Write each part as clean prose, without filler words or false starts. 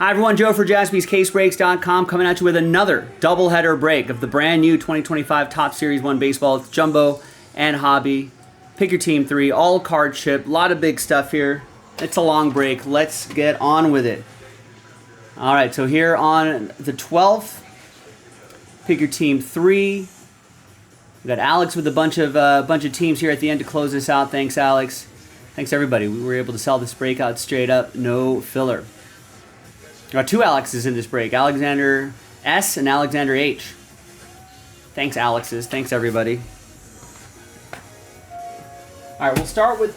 Hi everyone, Joe for JaspysCaseBreaks.com coming at you with another doubleheader break of the brand new 2025 Top Series 1 Baseball. It's Jumbo and Hobby. Pick your team 3, all card chip, a lot of big stuff here. It's a long break. Let's get on with it. All right, so here on the 12th, pick your team 3. We got Alex with a bunch of teams here at the end to close this out. Thanks, Alex. Thanks, everybody. We were able to sell this breakout straight up, no filler. There are 2 Alexes in this break, Alexander S. and Alexander H. Thanks, Alexes. Thanks, everybody. All right, we'll start with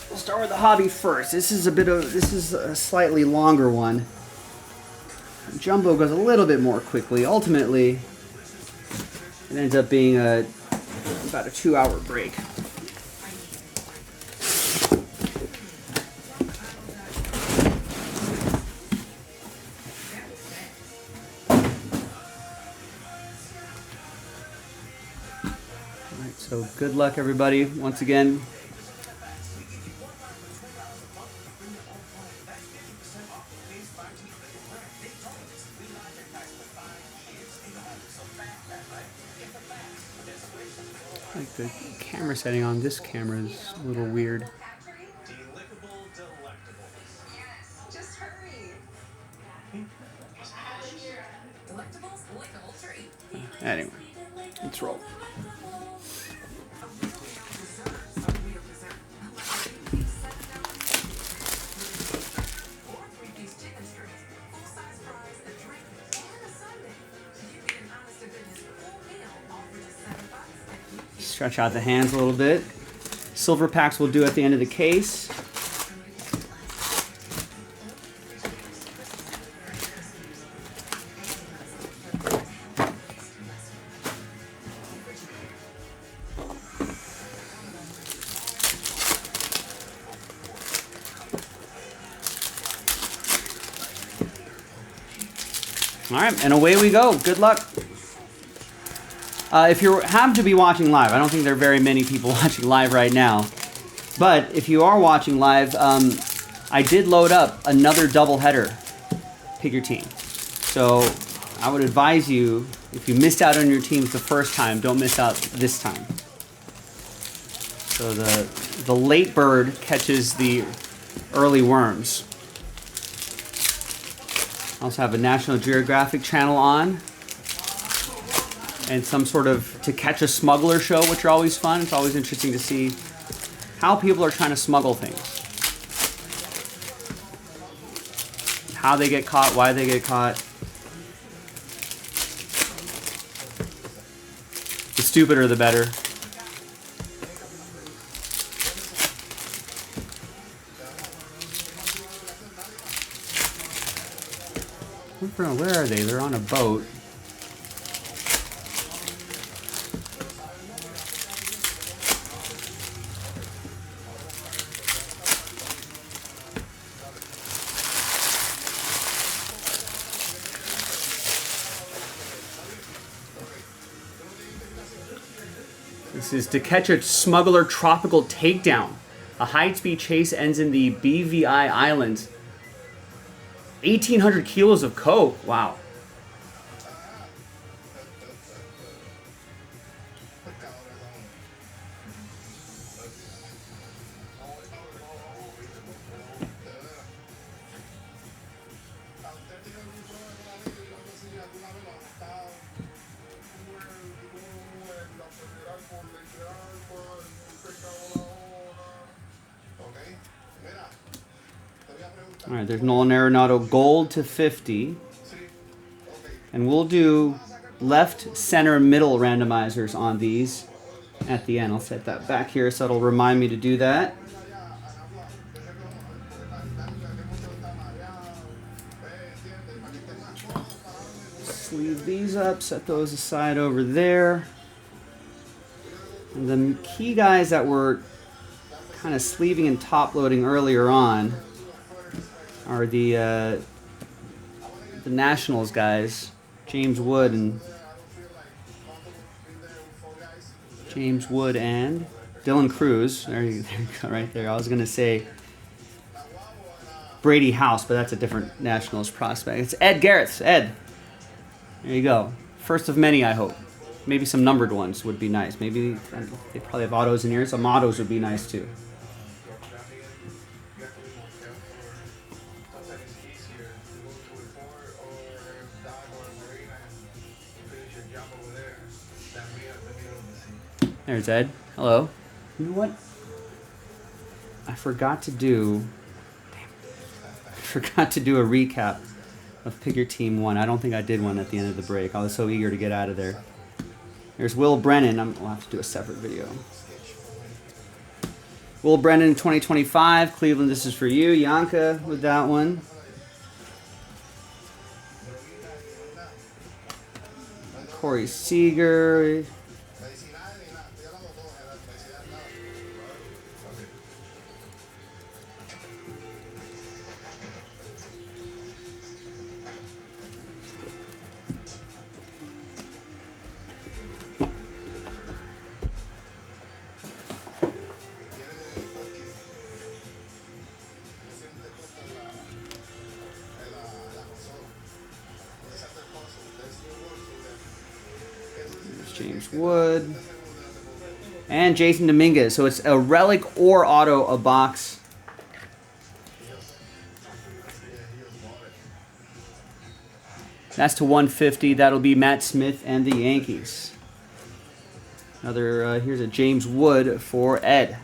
the hobby first. This is a slightly longer one. Jumbo goes a little bit more quickly. Ultimately, it ends up being about a 2-hour break. So good luck, everybody, once again. Like the camera setting on this camera is a little weird. Anyway, let's roll. Stretch out the hands a little bit. Silver packs will do at the end of the case. All right, and away we go. Good luck. If you happen to be watching live, I don't think there are very many people watching live right now, but if you are watching live, I did load up another doubleheader, pick your team. So I would advise you, if you missed out on your teams the first time, don't miss out this time. So the late bird catches the early worms. I also have a National Geographic channel on. And some sort of To Catch a Smuggler show, which are always fun. It's always interesting to see how people are trying to smuggle things. How they get caught, why they get caught. The stupider the better. Where are they? They're on a boat. This is To Catch a Smuggler Tropical Takedown. A high-speed chase ends in the BVI Islands. 1,800 kilos of coke. Wow. All right, there's Nolan Arenado gold to 50. And we'll do left, center, middle randomizers on these at the end. I'll set that back here so it'll remind me to do that. Sleeve these up, set those aside over there. And the key guys that were kind of sleeving and top loading earlier on are the Nationals guys, James Wood and Dylan Cruz. There you go, right there. I was gonna say Brady House, but that's a different Nationals prospect. It's Ed Garrett. Ed. There you go. First of many, I hope. Maybe some numbered ones would be nice. Maybe they probably have autos in here. Some autos would be nice too. There's Ed. Hello. You know what? I forgot to do a recap of Pick Your Team 1. I don't think I did one at the end of the break. I was so eager to get out of there. There's Will Brennan. I'll have to do a separate video. Will Brennan 2025. Cleveland, this is for you. Yanka with that one. Corey Seager. James Wood. And Jason Dominguez. So it's a relic or auto a box. That's to 150. That'll be Matt Smith and the Yankees. Another, here's a James Wood for Ed.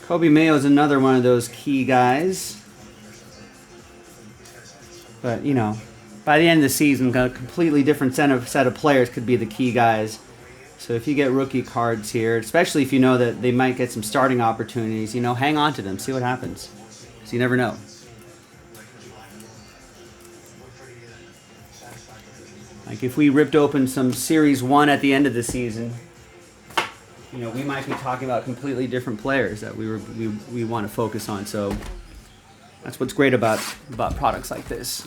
Kobe Mayo is another one of those key guys. But, you know, by the end of the season, a completely different set of players could be the key guys. So if you get rookie cards here, especially if you know that they might get some starting opportunities, you know, hang on to them, see what happens. So you never know. Like if we ripped open some Series 1 at the end of the season, you know, we might be talking about completely different players that we want to focus on. So that's what's great about products like this.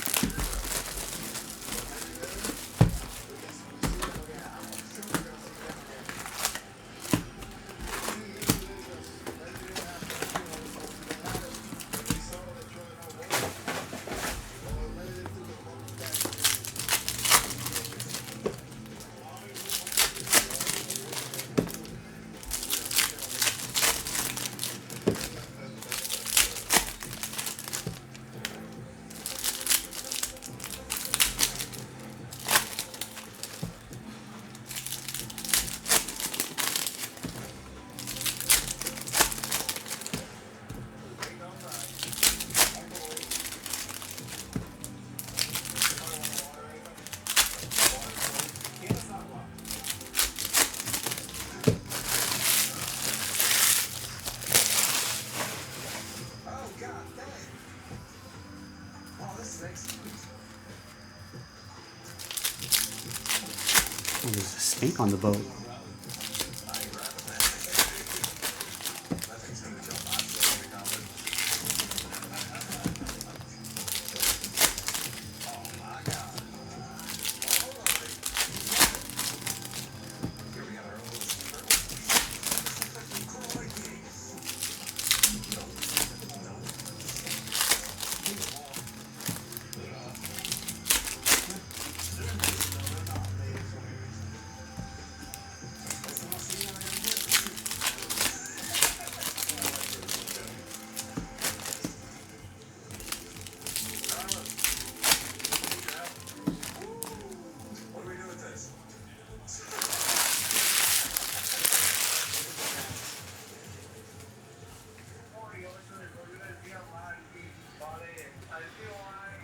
Oh, there's a snake on the boat.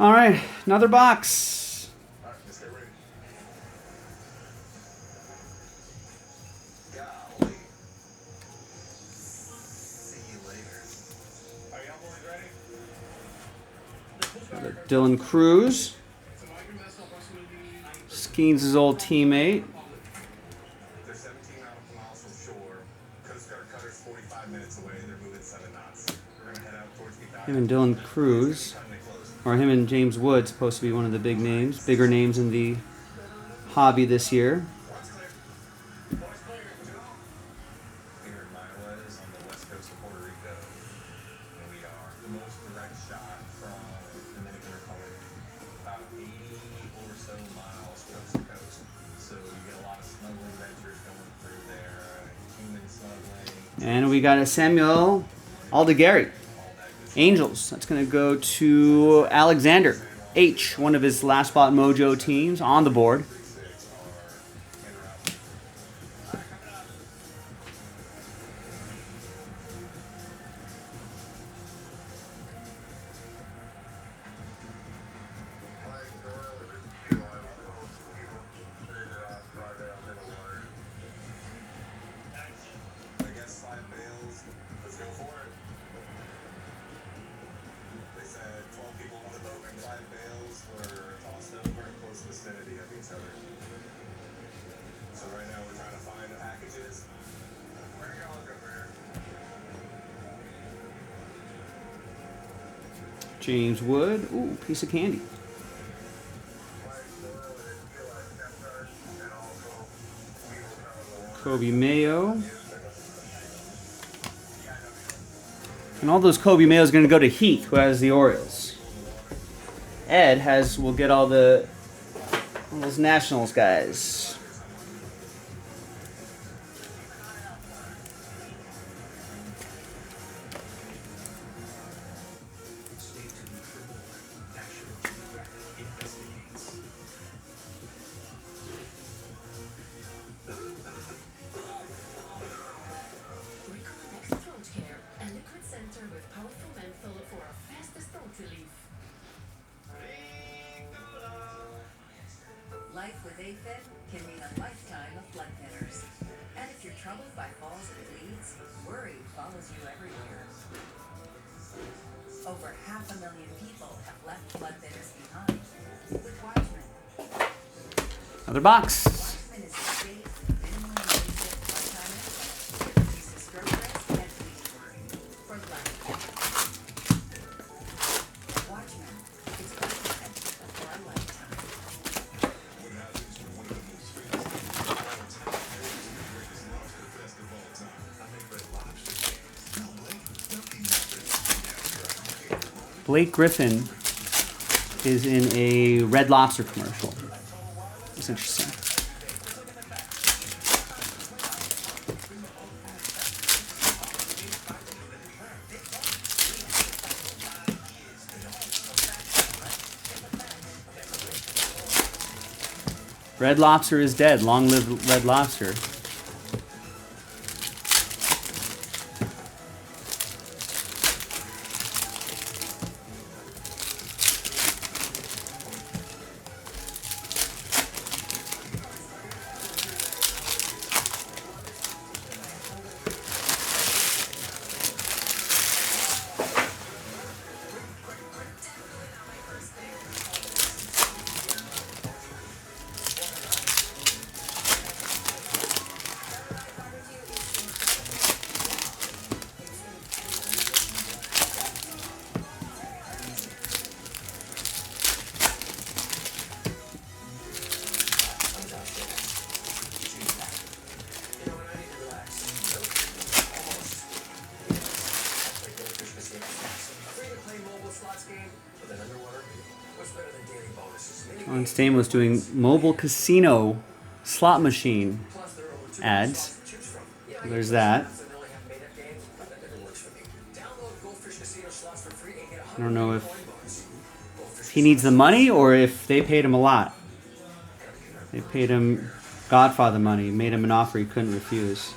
All right, another box. Dylan Cruz. Skeens' old teammate. Him and Dylan Cruz, or him and James Wood, supposed to be one of the big names, bigger names in the hobby this year. And we got a Samuel Aldegari, Angels. That's going to go to Alexander H., one of his last spot mojo teams on the board. James Wood, ooh, piece of candy. Kobe Mayo. And all those Kobe Mayo is going to go to Heath, who has the Orioles. Ed will get all those Nationals guys. Life with AFib can mean a lifetime of blood thinners. And if you're troubled by falls and bleeds, worry follows you everywhere. Over 500,000 people have left blood thinners behind. With Watchman. Another box. Watchman is a safe, minimally invasive part-time that reduces stroke risk and bleeding worry for life. Watchman is blood protection for a lifetime. Blake Griffin is in a Red Lobster commercial. That's interesting. Red Lobster is dead. Long live Red Lobster. John Stamos doing mobile casino slot machine ads. There's that. I don't know if he needs the money or if they paid him a lot. They paid him Godfather money, made him an offer he couldn't refuse.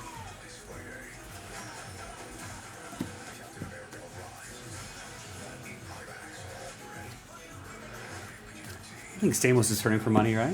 I think Stamos is turning for money, right?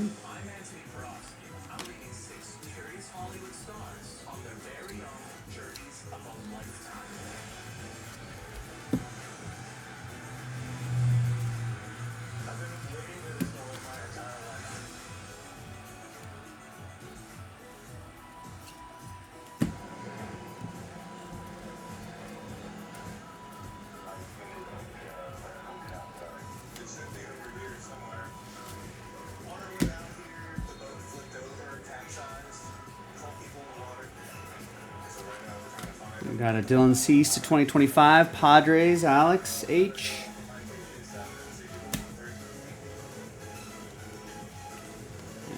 We got a Dylan Cease to 2025. Padres, Alex H.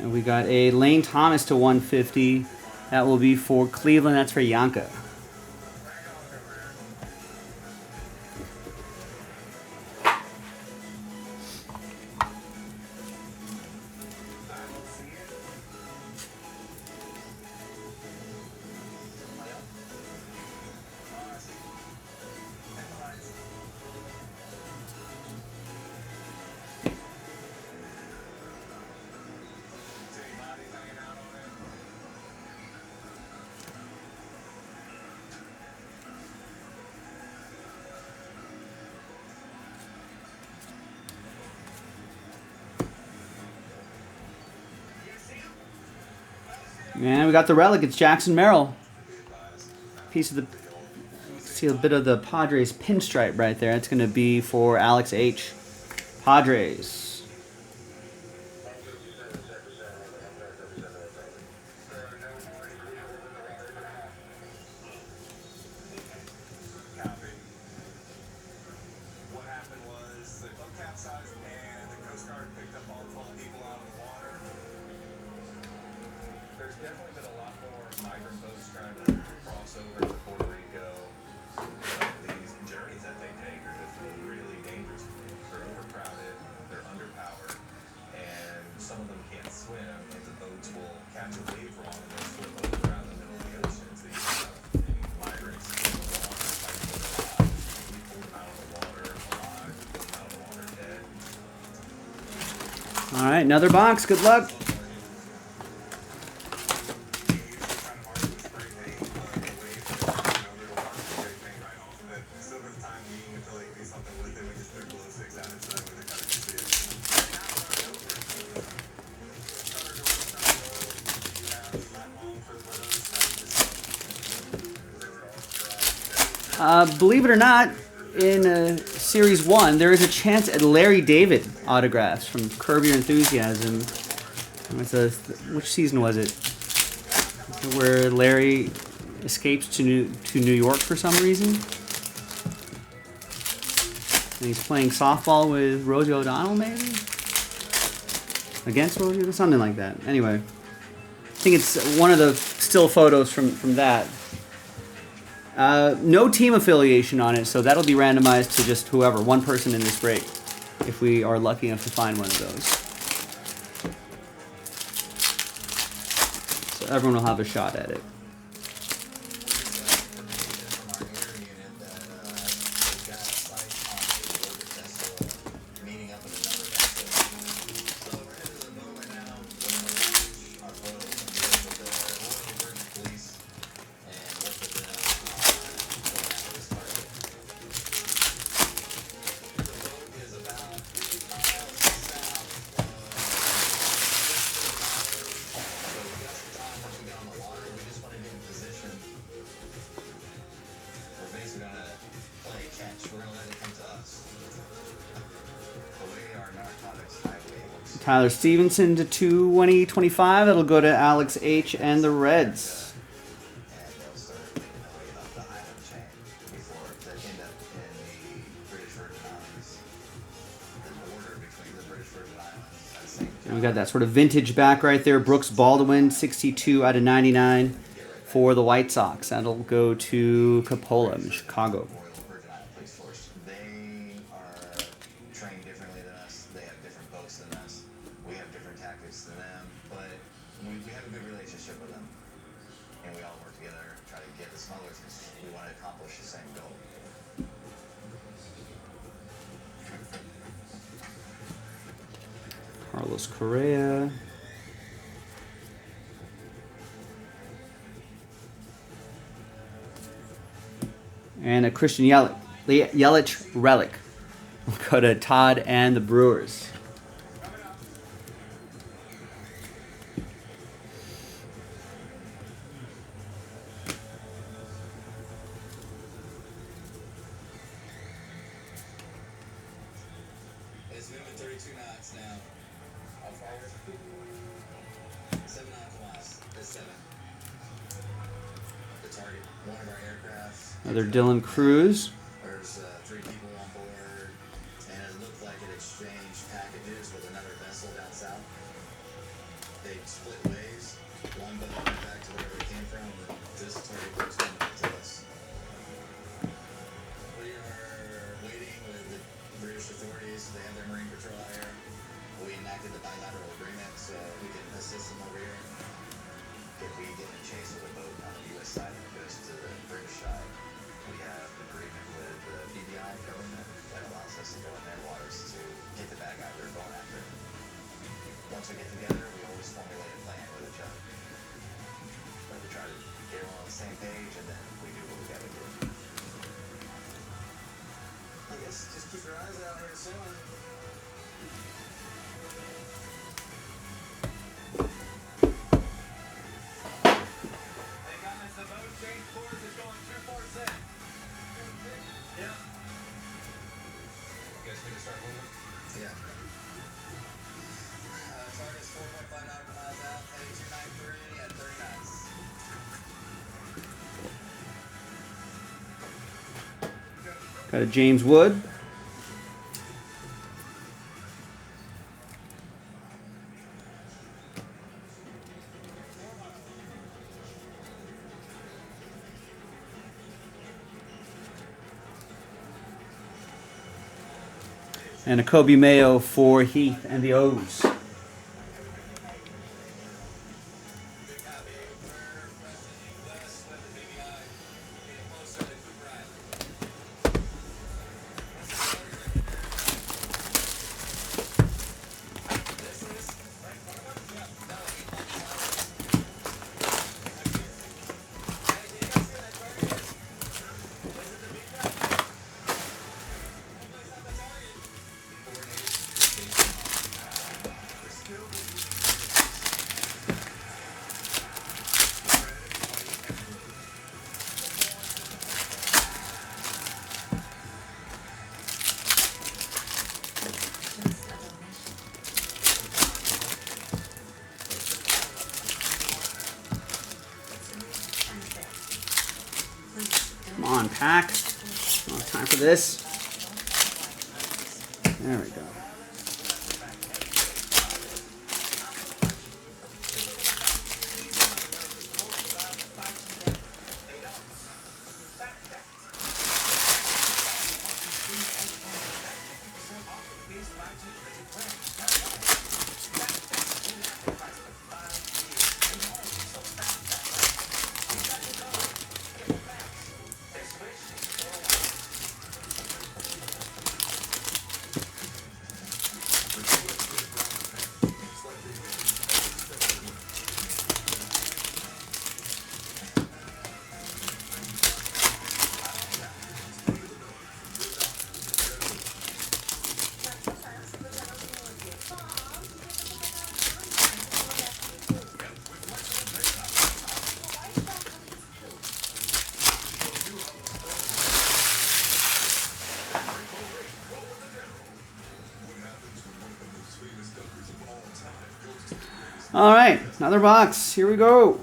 And we got a Lane Thomas to 150. That will be for Cleveland. That's for Yanka. And we got the relic. It's Jackson Merrill. Piece of the, see a bit of the Padres pinstripe right there. It's going to be for Alex H. Padres. There's definitely been a lot more migrant boats trying to cross over to Puerto Rico. These journeys that they take are just really dangerous. They're overcrowded, they're underpowered, and some of them can't swim, and the boats will catch a wave wrong and they'll flip over around the middle of the ocean. So you have migrants in the water fighting for their lives. We pull them out of the water alive, we pull them out of the water dead. All right, another box. Good luck. Believe it or not, in Series 1, there is a chance at Larry David autographs from Curb Your Enthusiasm. Which season was it? Where Larry escapes to New York for some reason. And he's playing softball with Rosie O'Donnell, maybe? Against Rosie, or something like that. Anyway, I think it's one of the still photos from that. No team affiliation on it, so that'll be randomized to just whoever, one person in this break, if we are lucky enough to find one of those. So everyone will have a shot at it. Tyler Stevenson to 2025. It'll go to Alex H. and the Reds. And we got that sort of vintage back right there. Brooks Baldwin, 62 out of 99 for the White Sox. That'll go to Coppola in Chicago. Carlos Correa. And a Christian Yelich relic. We'll go to Todd and the Brewers. It's moving 32 knots now. How far? 7 knots last. It's 7. The target one of our aircrafts. Another Dylan Cruz. There's 3 people on board, and it looked like it exchanged packages with another vessel down south. They split ways. One boat went back to wherever it came from, and this target boat's coming back to us. We are waiting with the British authorities. They have their Marine Patrol out here. We enacted the bilateral agreement so we can assist them over here. If we get in chase of a boat on the U.S. side and it goes to the British side, we have an agreement with the BVI government that allows us to go in their waters to get the bad guy we're going after. Once we get together, we always formulate a plan with each other. But we try to get everyone on the same page, and then we do what we gotta do. I guess just keep your eyes out here sailing. Hey guys, the boat change course is going 247. Yeah. You guys gonna start moving? Yeah. Target's 4.5 nautical miles out, heading 293 at 30 knots. Got a James Wood. And a Kobe Mayo for Heath and the O's. Come on, pack. Oh, time for this. There we go. All right, another box. Here we go.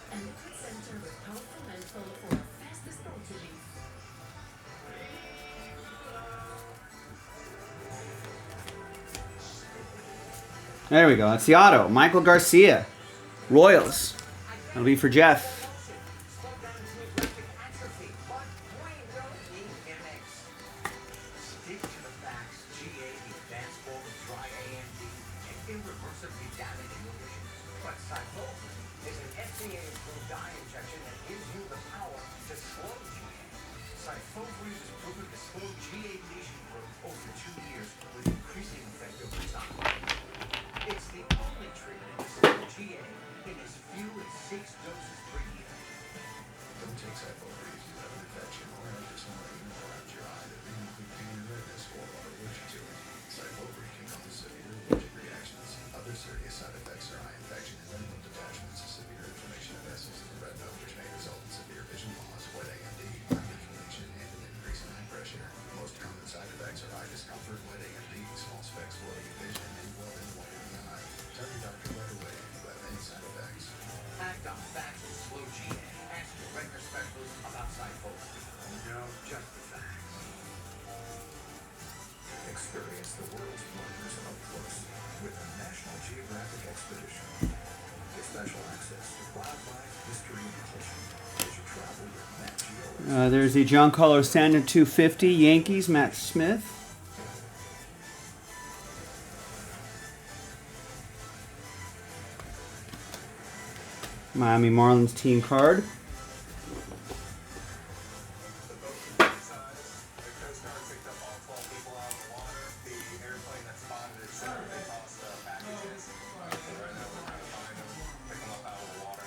And liquid center with powerful menthol for our fastest boat release. There we go. That's the auto. Michael Garcia. Royals. That'll be for Jeff. Stick to the facts. GA, the advanced form of dry AMD and irreversibly damaging vision. But Cyclothrin is an FDA-approved eye injection that gives you the power to slow GA. Cyclothrin is proven to slow GA lesion growth over 2 years with increasing effect over time. It's the only treatment to slow GA in as few as 6 doses per year. Cyclovir if you have an infection or an additional lesion around your eye that may include pain or redness or are allergic to it. Cyclovir can cause severe allergic reactions, other serious side effects or eye infection, and then lymph detachments, severe inflammation of vessels in the retina, which may result in severe vision loss, wet AMD, eye inflammation, and an increase in eye pressure. Most common side effects are eye discomfort, wet AMD, small specks, blurry vision, and blood in the eye. Tell your doctor right away if you have any side effects. Act on facts with slow GA. Ask your retina specialist about Cyclovir. No, just the facts. Experience the world's wonders up close with a National Geographic expedition. Get special access to wildlife, history, and culture as you travel with Nat Geo. There's the John Carlos Standard 250 Yankees, Matt Smith. Miami Marlins team card. The Coast Guard picked up all 12 people out of the water. The airplane that spotted it said they tossed packages. So right now we're trying to find them, pick them up out of the water.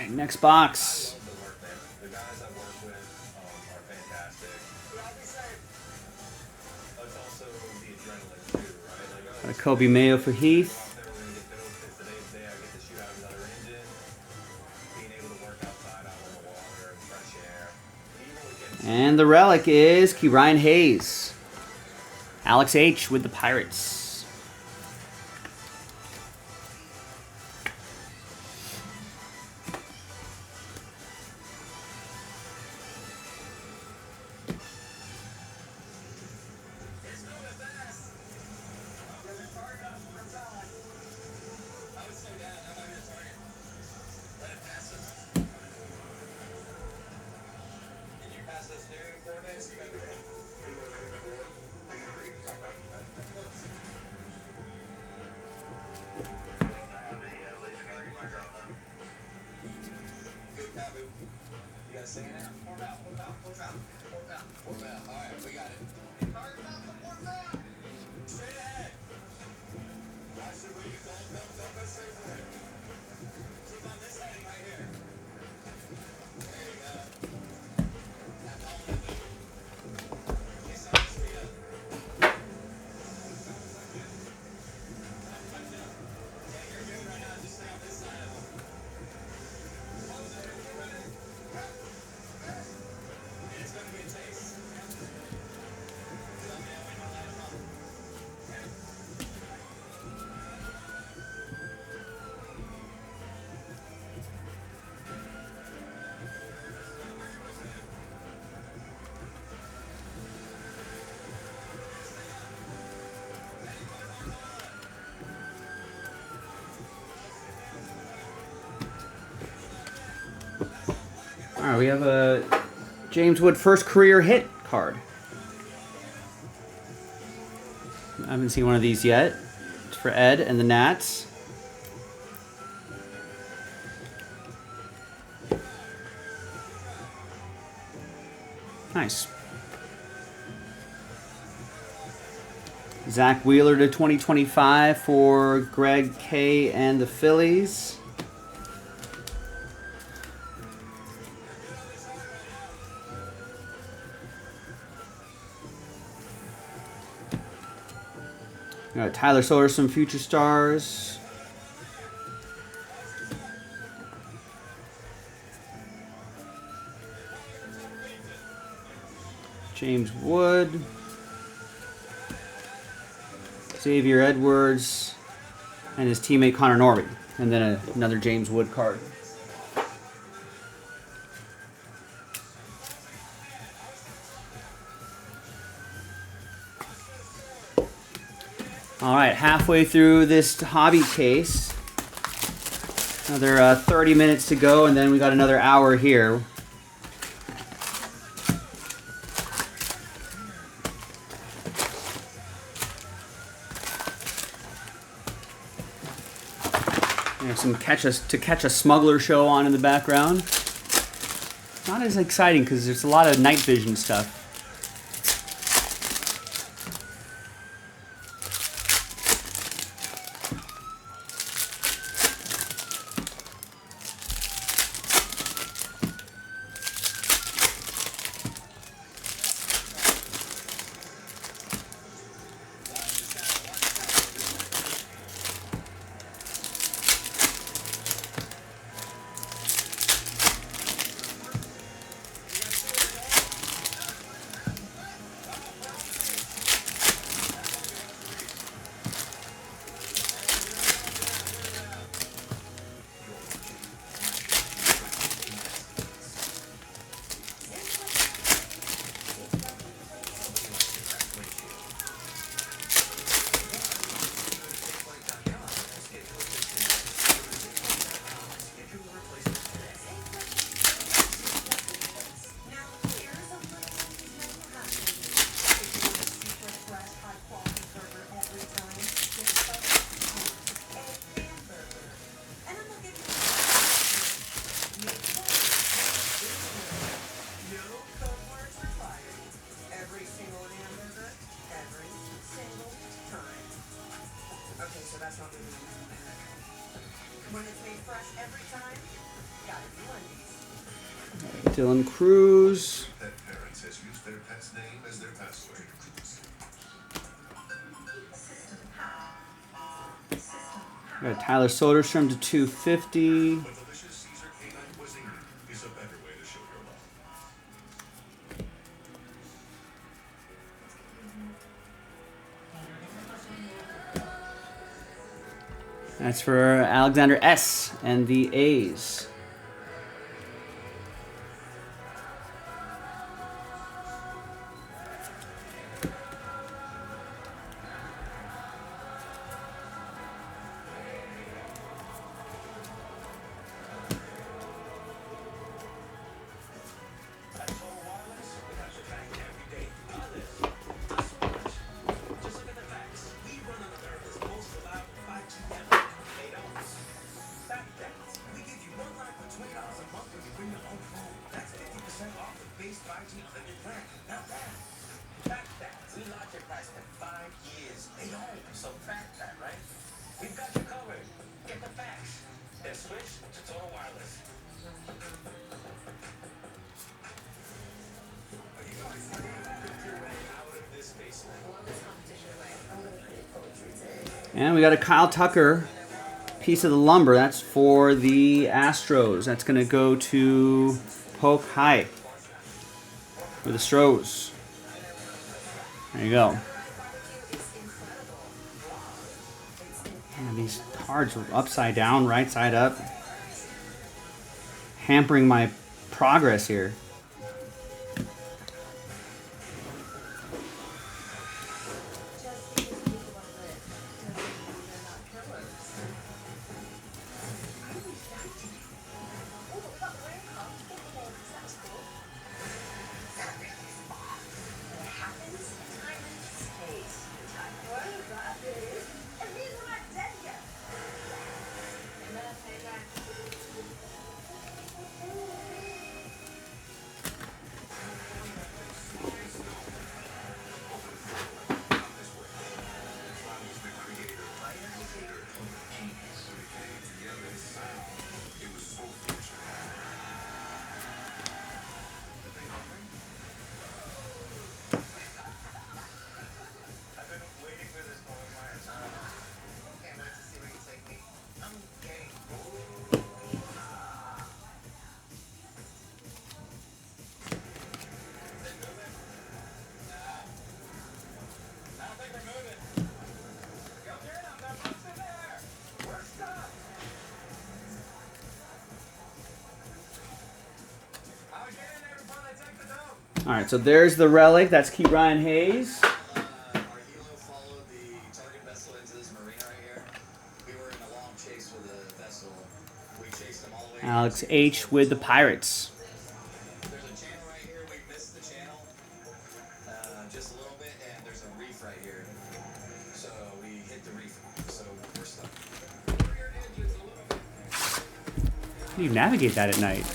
Next box. The work, man. The guys I work with are fantastic. But it's also the adrenaline too, right? Like, Kobe Mayo for Heath. out there, we're gonna get built. It's today's day. I get to shoot out another engine. Being able to work outside, out on the water, fresh air. Even with getting And the relic is Ryan Hayes. Alex H with the Pirates. All right, we have a James Wood first career hit card. I haven't seen one of these yet. It's for Ed and the Nats. Nice. Zach Wheeler to 2025 for Greg K and the Phillies. Tyler Soderstrom, Future Stars. James Wood. Xavier Edwards. And his teammate Connor Norby. And then another James Wood card. All right, halfway through this hobby case. Another 30 minutes to go, and then we got another hour here. We have some catch a smuggler show on in the background. Not as exciting because there's a lot of night vision stuff. Dylan Cruz. Pet parents has used their pet's name as their password. Got Tyler Soderstrom to 250. A delicious Caesar canine cuisine is a better way to show your love. That's for Alexander S. and the A's. And we got a Kyle Tucker piece of the lumber. That's for the Astros. That's going to go to Poke High for the Stros. There you go. Man, these cards are upside down, right side up. Hampering my progress here. All right, so there's the relic. That's Key Ryan Hayes. Our helo followed the target vessel into this marina right here. We were in a long chase with the vessel. We chased them all the way. Alex H. with the Pirates. There's a channel right here. We missed the channel just a little bit, and there's a reef right here. So we hit the reef. So we're stuck. How do you navigate that at night?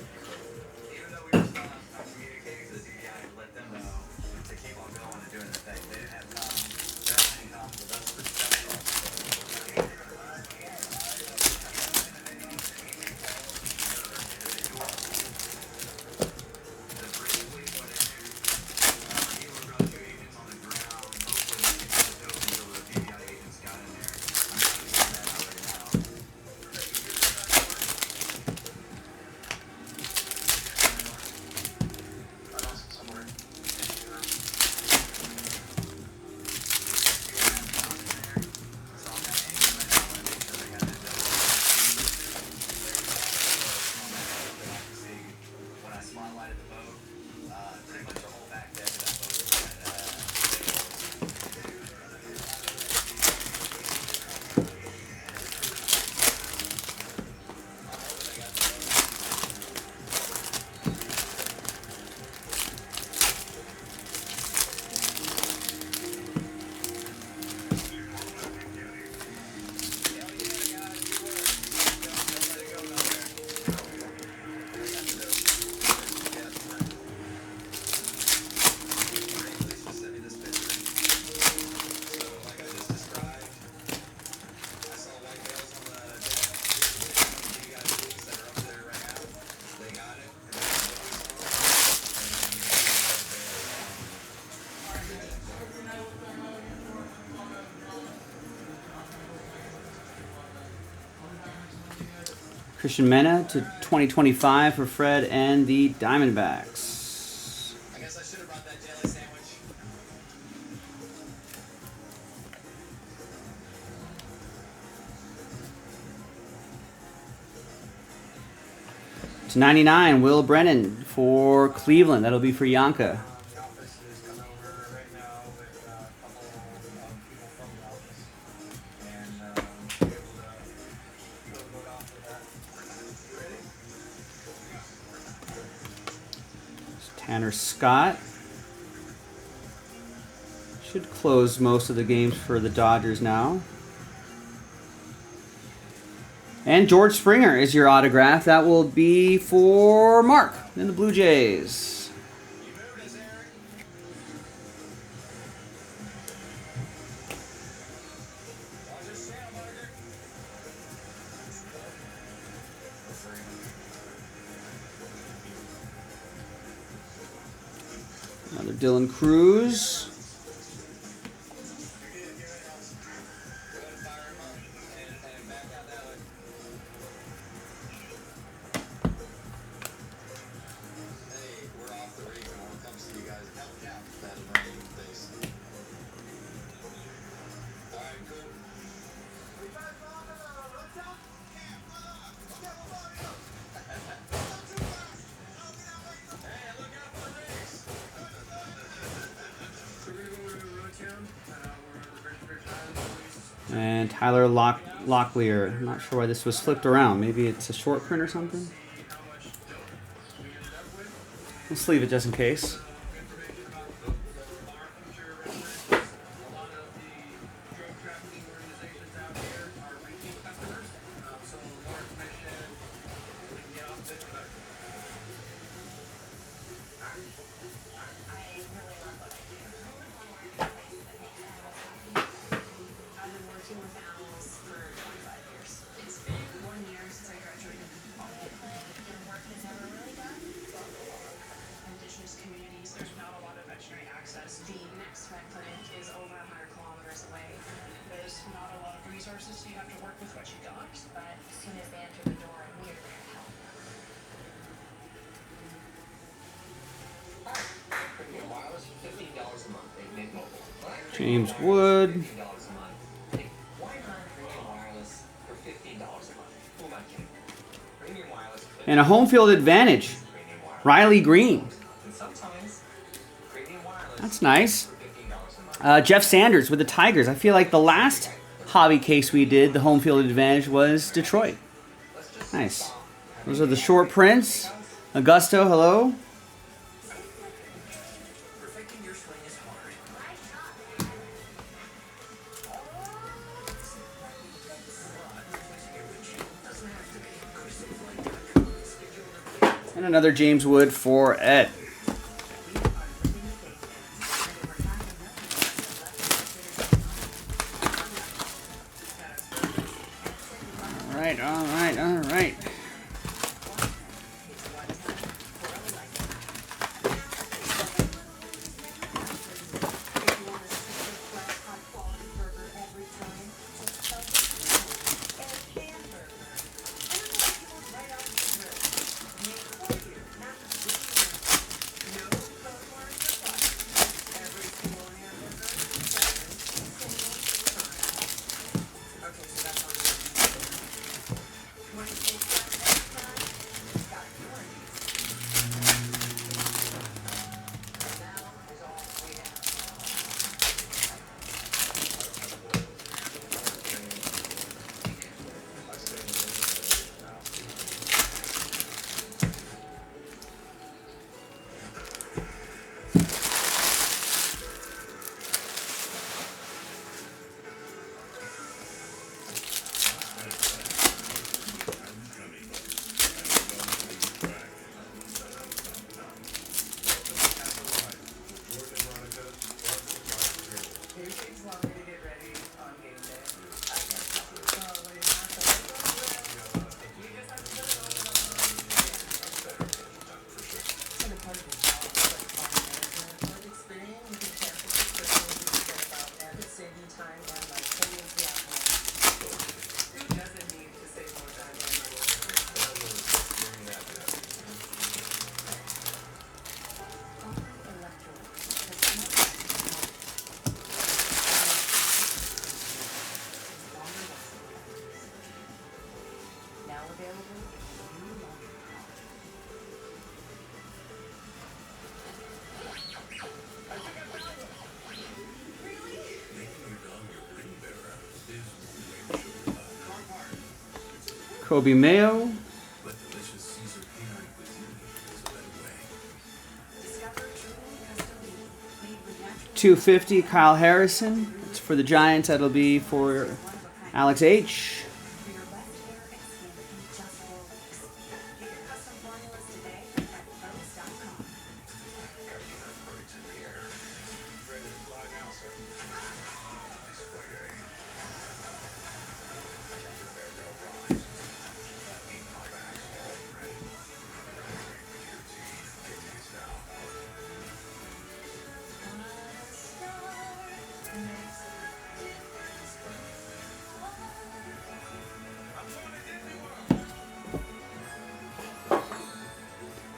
Even though we were still not communicating to the DPI to let them know to keep on going and doing their thing. They didn't have time. They only come with us for special. The bridge fleet went in there. Helo brought 2 agents on the ground. Hopefully they can get the tokens over the DPI agents got in there. I'm trying to find that out right now. Somewhere. When I spotlighted the boat, pretty much the whole back deck of that boat sent me this picture. So, like I just described, I saw white whales on the deck. You guys that are up there right now, they got it. And that's what we Christian Mena to 2025 for Fred and the Diamondbacks. I guess I should have brought that jelly sandwich. To 99, Will Brennan for Cleveland. That'll be for Yanka. The office is coming over right now with a couple people from the office, and be able to go off with that. Tanner Scott. Should close most of the games for the Dodgers now. And George Springer is your autograph. That will be for Mark in the Blue Jays. You moved us, Eric. Watch this channel, Margaret. Another Dylan Cruz. Hey, we're off the reef and we'll come see you guys. Help out that marine base. Alright, cool. Hey, look out for the reefs. So we're gonna go to Rotown. We're on the Bridge Island. And Tyler Locklear. I'm not sure why this was flipped around. Maybe it's a short print or something. How much dough we ended up with. Let's leave it just in case. Information about our future residents. A lot of the drug trafficking organizations out here are repeat customers. So the more information we can get off of it, the better. I've been working with animals for 25 years. It's been 1 year since I graduated. Your work is never really done. Indigenous communities, there's not a lot of veterinary access. The next vet clinic is over 100 kilometers away. There's not a lot of resources James Wood. $15 a month. Hey, why not premium wireless for $15 a month? Who am I kidding? Premium wireless. And a home field advantage. Premium wireless. Riley Green. And sometimes premium wireless. That's nice. For $15 a month. Jeff Sanders with the Tigers. I feel like the last hobby case we did, the home field advantage, was Detroit. Nice. Those are the short prints. Augusto, hello. Perfecting your swing is hard. And another James Wood for Ed. All right. Kobe Mayo. But delicious Caesar canine cuisine is a better way. Discover truly custom meat made with natural 250 Kyle Harrison. It's for the Giants. That'll be for Alex H. for your best hair and skin in just 4 weeks. Get your custom formulas today at Hermosa.com. Birds in the air. Ready to fly now, sir. Nice spaghetti.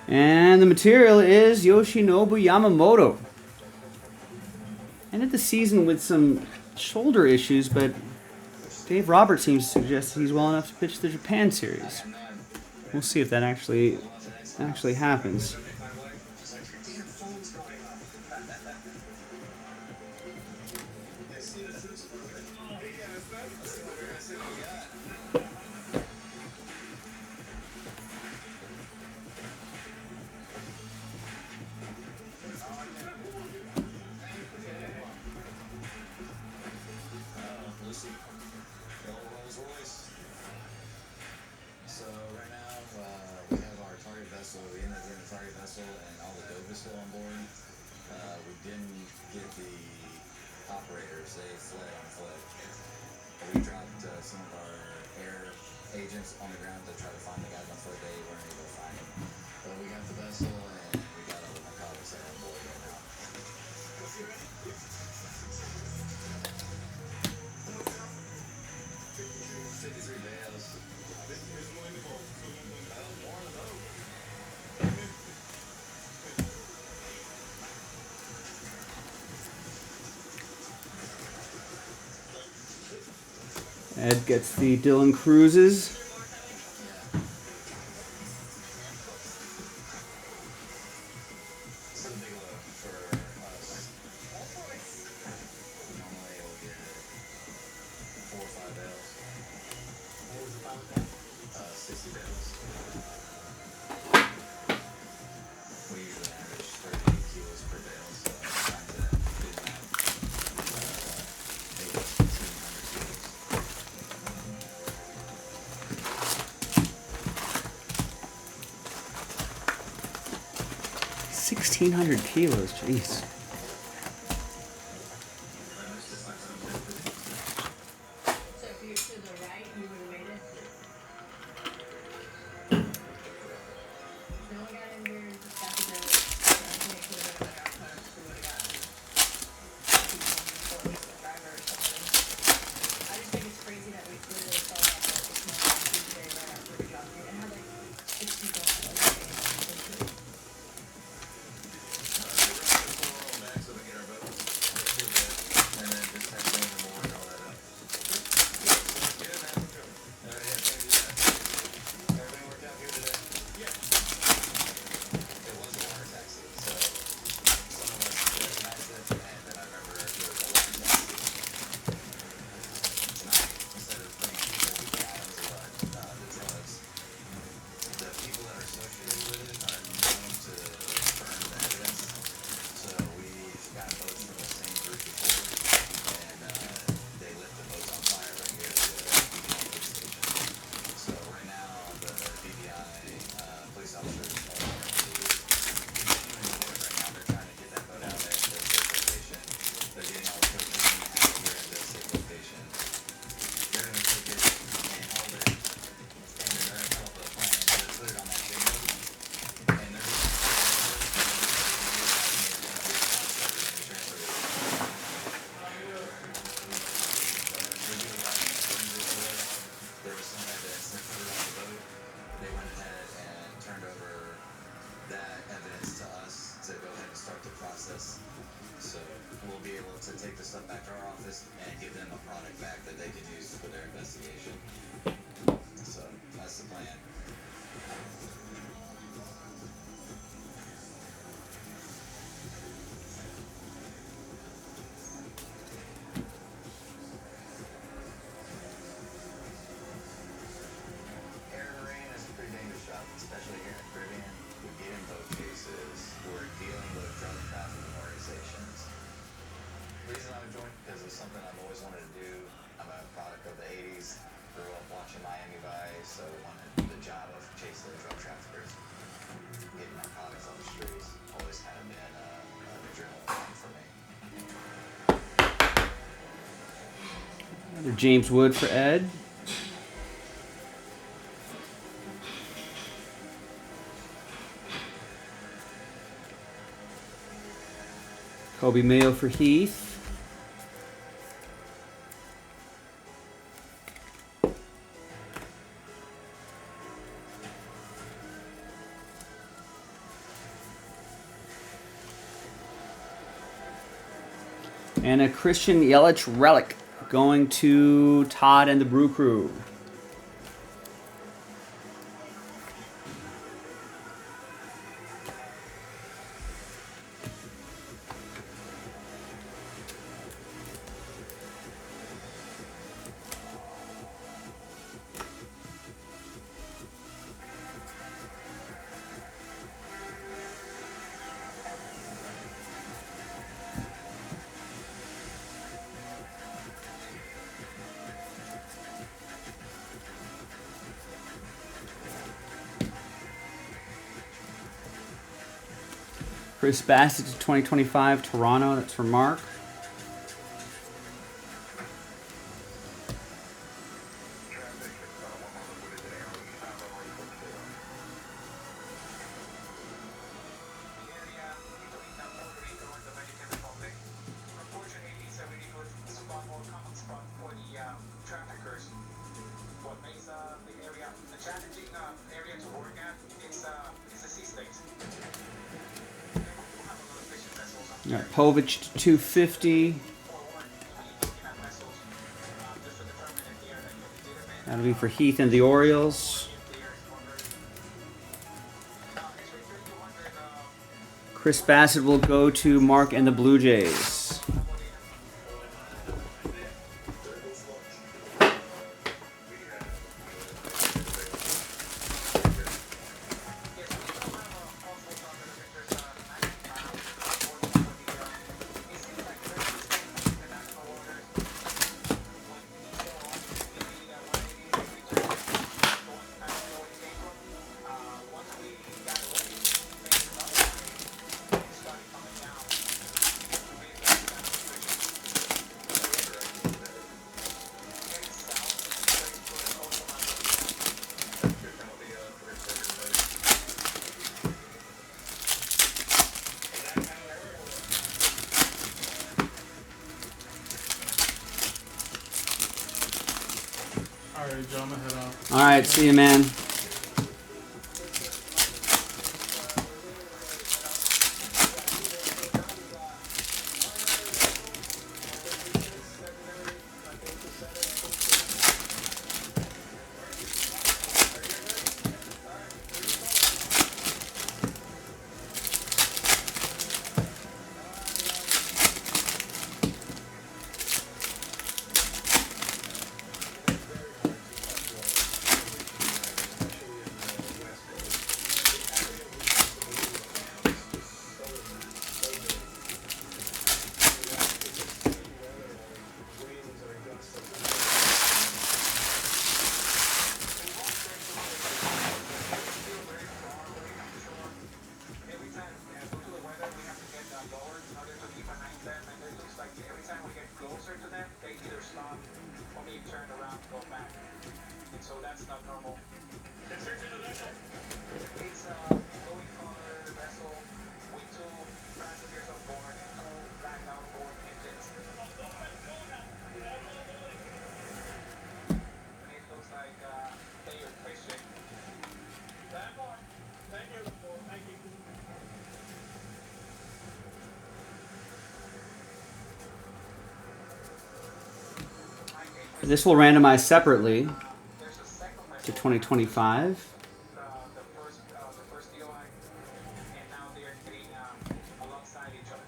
And the material is Yoshinobu Yamamoto. Ended the season with some shoulder issues, but Dave Roberts seems to suggest that he's well enough to pitch the Japan series. We'll see if that actually happens. Lucy, the old Rolls Royce. So right now we have our target vessel. We ended up getting the target vessel and all the dope is still on board. We didn't get the operators. They fled on foot. We dropped some of our air Ed gets the Dylan Cruzes. It's a big load for us. Normally we'll get 4 or 5 bales. What was the final count? 60 bales. We usually average 30 kilos per bale, so trying to do that. 1,800 kilos. 1,600 kilos, jeez. So if you're to the right, you would have made it. No one got injured. Got the note. Make sure that I got punched. We would have gotten at least the driver or something. I just think it's crazy that we literally saw that this morning on Tuesday right after we got here and had like 6 people on the game. Back so we get our boat. And then just have to more and all that up. Yeah, man. Yeah, thank you. Everything worked out good today? Yeah. It was a water taxi, so some of us recognized it, and then I remember there was a water taxi. Tonight, instead of putting people with cabs or the drugs, the people that are associated with it are known to burn the evidence. So we got boats from the same group before, and they lit the boats on fire right here at the BVI police station. So right now, the BVI police officers are continuing to work right now. They're trying to get that boat out there to a safe location. They're getting all the cocaine out here at this safe location. They're going to take it and hold it, and they're going to come up with a plan to put it on that big boat. And they're just there was some evidence they put it on the boat. They went ahead and turned over that evidence to us to go ahead and start the process. So we'll be able to take the stuff back to our office and give them a product back that they can use for their investigation. So that's the plan. Air marine is a pretty dangerous job, especially here in the Caribbean. We get in boat cases. We're dealing with drug trafficking organizations. The reason I would join because it's something I've always wanted to do. I'm a product of the 80s. Grew up watching Miami Vice, so wanted the job of chasing the drug traffickers. Getting my products on the streets always kind of been an adrenaline thing for me. Another James Wood for Ed. Kobe Mayo for Heath. And a Christian Yelich relic going to Todd and the Brew Crew. Chris Bassett to 2025 Toronto. That's for Mark. All right, Povich to 250. That'll be for Heath and the Orioles. Chris Bassett will go to Mark and the Blue Jays. Alright, Joe, I'm gonna head out. All right, see you, man. So that's not normal. It's going color vessel with 2 passengers on board and 2 back outboard engines. And it looks like they are Christian. Thank you. Thank you. This will randomize separately There's a second to vessel, 2025. the first DOI, and now they're getting alongside each other.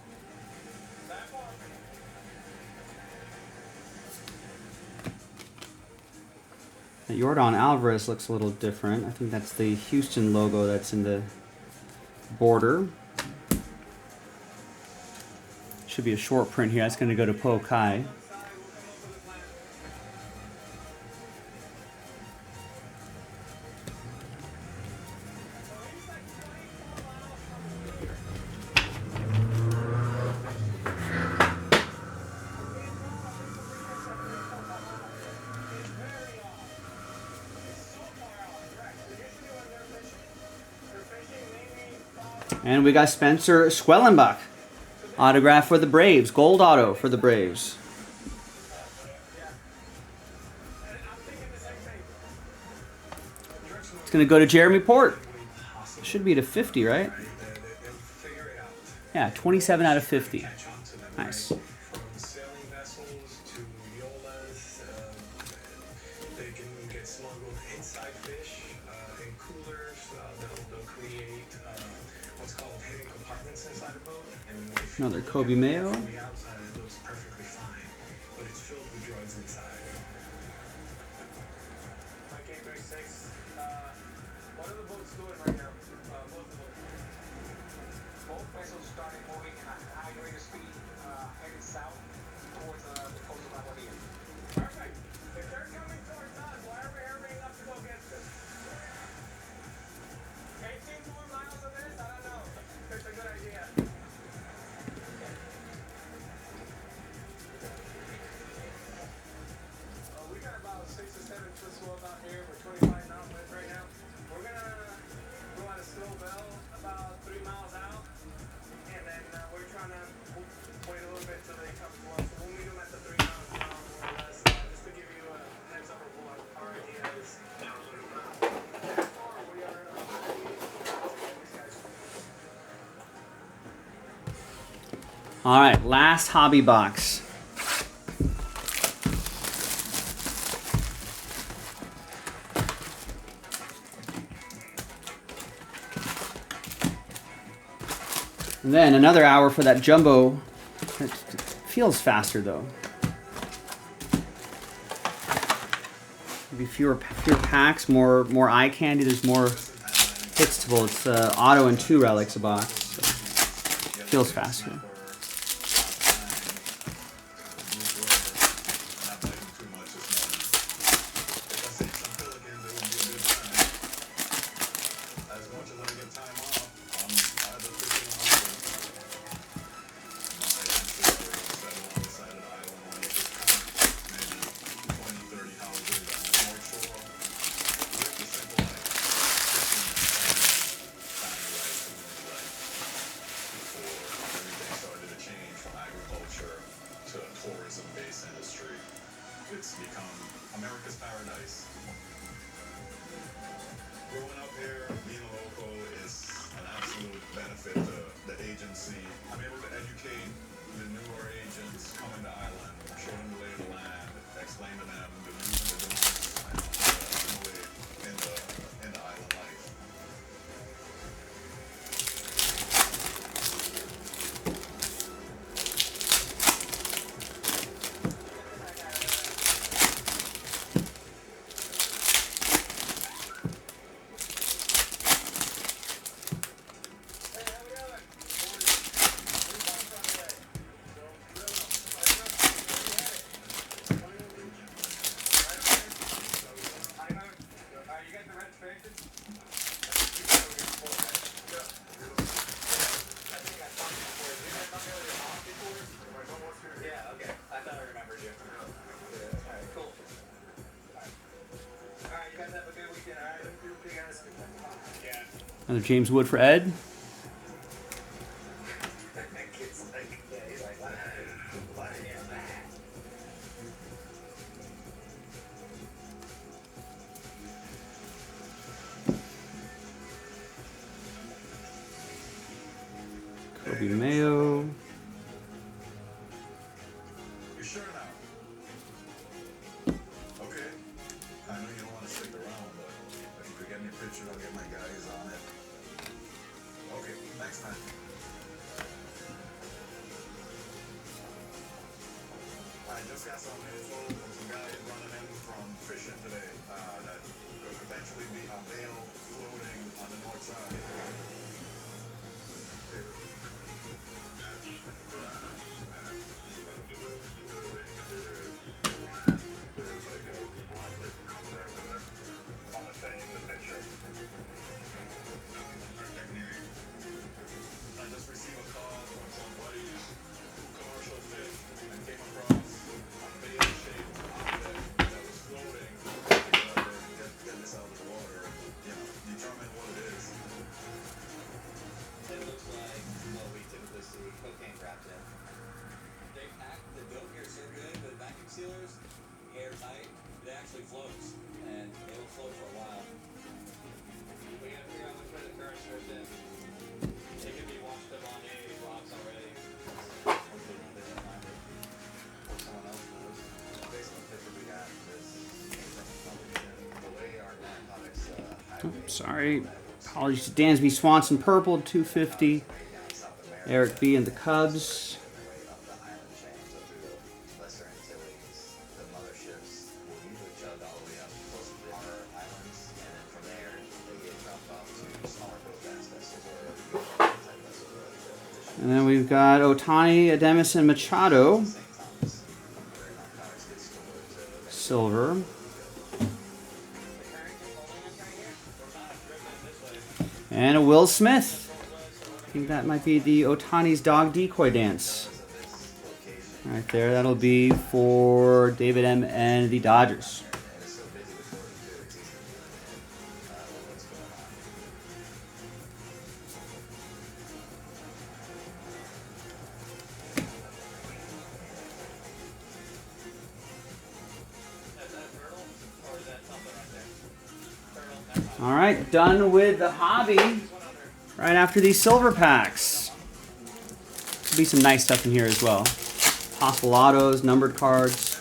Yordan Alvarez looks a little different. I think that's the Houston logo that's in the border. Should be a short print here. That's going to go to Po Kai. And we got Spencer Schwellenbach. Autograph for the Braves. Gold auto for the Braves. It's going to go to Jeremy Port. Should be to 50, right? Yeah, 27 out of 50. Nice. From sailing vessels to violas, they can get smuggled inside fish in coolers. They'll create what's called hidden compartments inside a boat. And if Another Kobe Mayo. from the outside, it looks perfectly fine, but it's filled with drugs inside. Mike 836. What are the boats doing right now? Both of them. Both vessels started moving at a high rate of speed, heading south towards the coast of Bahia. Perfect. If they're coming towards us, why are we hurrying up to go get them? 18 more miles of this? I don't know. It's a good idea. We got about 6 or 7 foot swell out here. We're 25 knot wind right now. We're gonna go at a slow bell about 3 miles out, and then we're trying to wait a little bit till they come to us. So we'll meet them at the 3 miles an hour more or less, just to give you a heads up of what our idea is. We are All right, last hobby box. And then another hour for that jumbo. It feels faster though. Maybe fewer packs, more eye candy. There's more hits to pull. It's auto and 2 relics a box. So feels faster. Tourism-based industry. It's become America's paradise. Growing up here, being a local is an absolute benefit to the agency. I'm able to educate the newer agents coming to Ireland, show them the lay of the land, explain to them the do's and the don'ts, and assimilate in the island life. Another James Wood for Ed. Kobe Mayo. You sure now? Okay. I know you don't want to stick around, but if you could get me a picture, I'll get my guys on it. Okay, next time. I just got some info from some guys running in from fishing today that could potentially be a bale floating on the north side. I just received a call from somebody who commercial fished and came across a bale-shaped object that was floating. Get this out of the water, determine what it is. It looks like what we typically see cocaine wrapped in. They pack the dope here so good with vacuum sealers, airtight, it actually floats, and it will float for a while. We gotta figure out which way the current's drifting. It could be washed up on a rocks already. Hopefully they don't find it. Or someone else knows. Based on the picture we got, this came from a publication. The way our narcotics highway. Sorry. Apologies to Dansby Swanson Purple, 250. Eric B. and the Cubs. And then we've got Otani, Ademis, and Machado. Silver. And a Will Smith. I think that might be the Otani's dog decoy dance. Right there, that'll be for David M. and the Dodgers. All right, done with the hobby. Right after these silver packs. There'll be some nice stuff in here as well. Possible autos, numbered cards.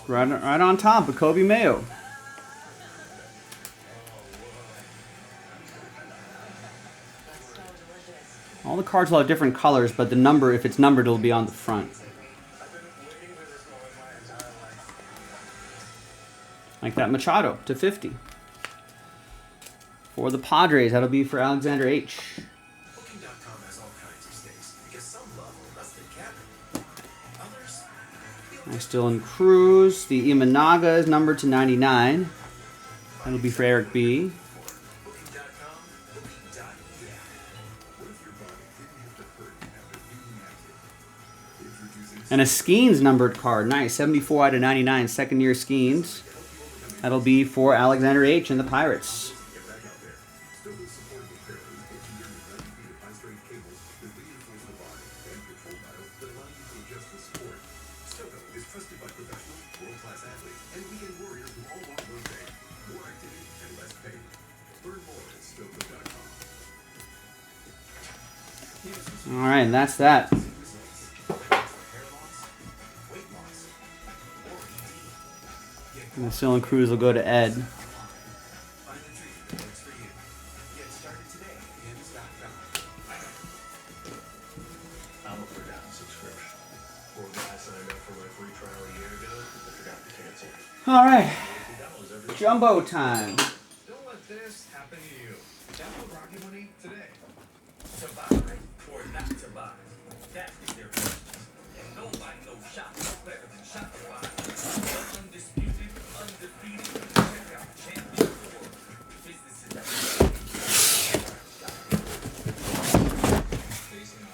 Right on top of Kobe Mayo. All the cards will have different colors, but the number, if it's numbered, it'll be on the front. Like that Machado to 50. For the Padres, that'll be for Alexander H. Booking.com has all kinds of stakes because some love a rusted cabin. Others Nice Dylan Cruz. The Imanaga is numbered to 99. That'll be for Eric B. Booking.com, Booking.yeah. What if your body didn't have to hurt after being active? Introducing And a Skeens numbered card. Nice. 74 out of 99. Second year Skeens. That'll be for Alexander H. and the Pirates. Get back out there. Still with supportive therapies, engineered with 90 feet of high-strength cables that reinforce the body and control dials that allow you to adjust the support. Stogo is trusted by professionals, world-class athletes, and weekend warriors who all want one thing: more activity and less pain. Learn more at Stogo.com. All right, and that's that. Results. Hair loss, weight loss, or ED. And the Dylan Cruz will go to Ed. Find the treatment that works for you. Get started today at Hims.com. I'm a forgotten subscription. Poor guy signed up for my free trial a year ago. I forgot to cancel. All right, $50 every Jumbo time. Don't let this happen to you. Download Rocket Money today. To buy or not to buy? That is their question. And nobody knows shop better than Shopify. The undisputed, undefeated, check out champion of the world. Businesses that Facing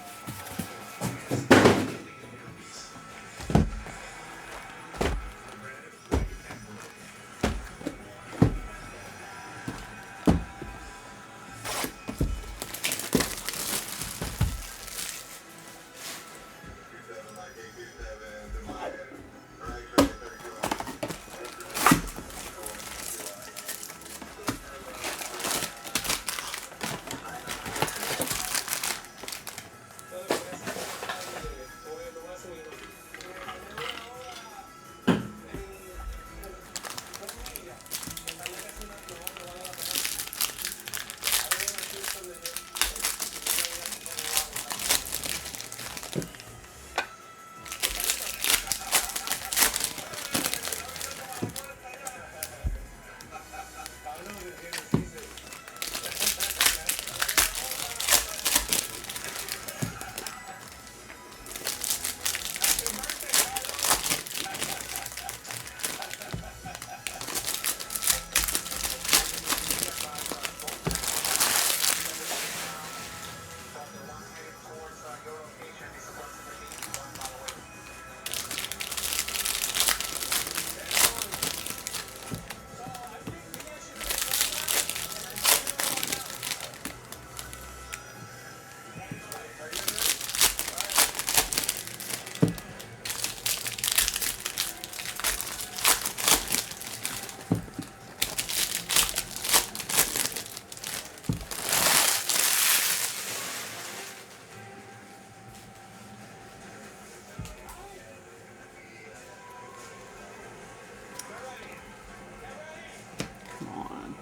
Come on.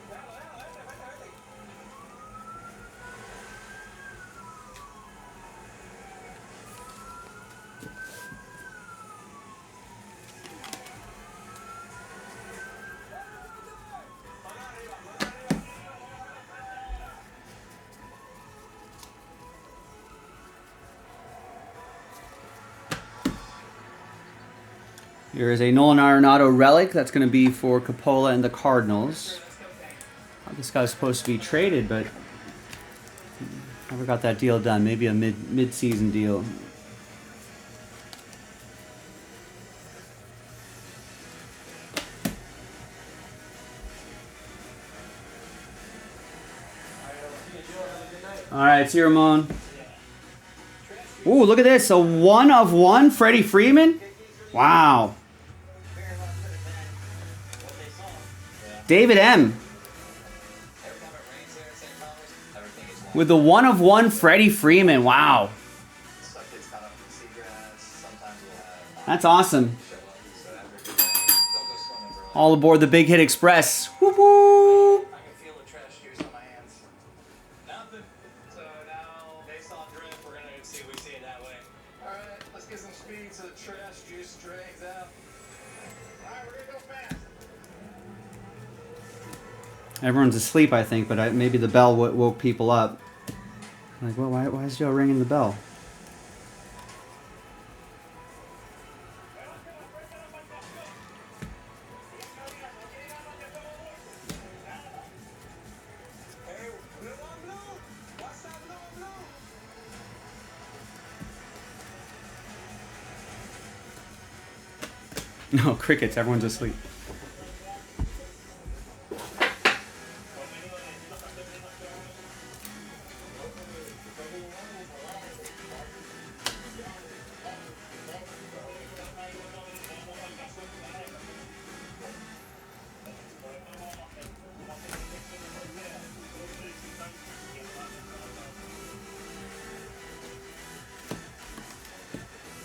Here is a Nolan Arenado relic. That's going to be for Coppola and the Cardinals. This guy's supposed to be traded, but never got that deal done. Maybe a mid-season deal. All right, see you, Ramon. Ooh, look at this. A 1 of 1 Freddie Freeman. Wow. David M. With the 1 of 1 Freddie Freeman. Wow. Some kids come up from seagrass. Sometimes we'll have That's awesome. show up. So have a good day. All aboard the Big Hit Express. Whoop whoop. I can feel the trash juice on my hands. Nothing. So now, based on drift, we're gonna see if we see it that way. Alright, let's get some speed so the trash juice drains out. Alright, we're gonna go fast. Everyone's asleep, I think, but maybe the bell woke people up. Like, well, why is Joe ringing the bell? Hey, blue on blue. What's that blue on blue? No, crickets. Everyone's asleep.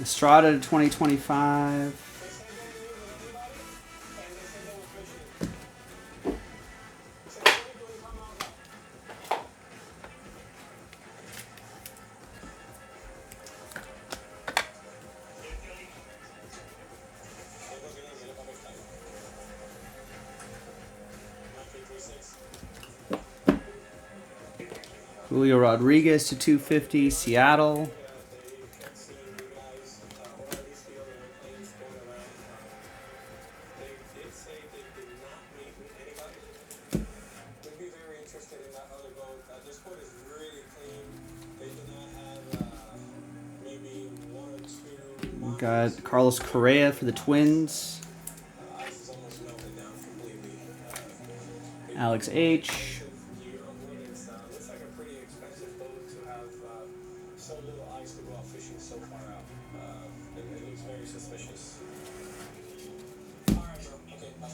Estrada to 2025. Julio Rodriguez to 250, Seattle. We got Carlos Correa for the Twins. Alex H. Looks like a pretty expensive boat to have so little ice to go out fishing so far out. It looks very suspicious. Alright, bro. Okay, bye.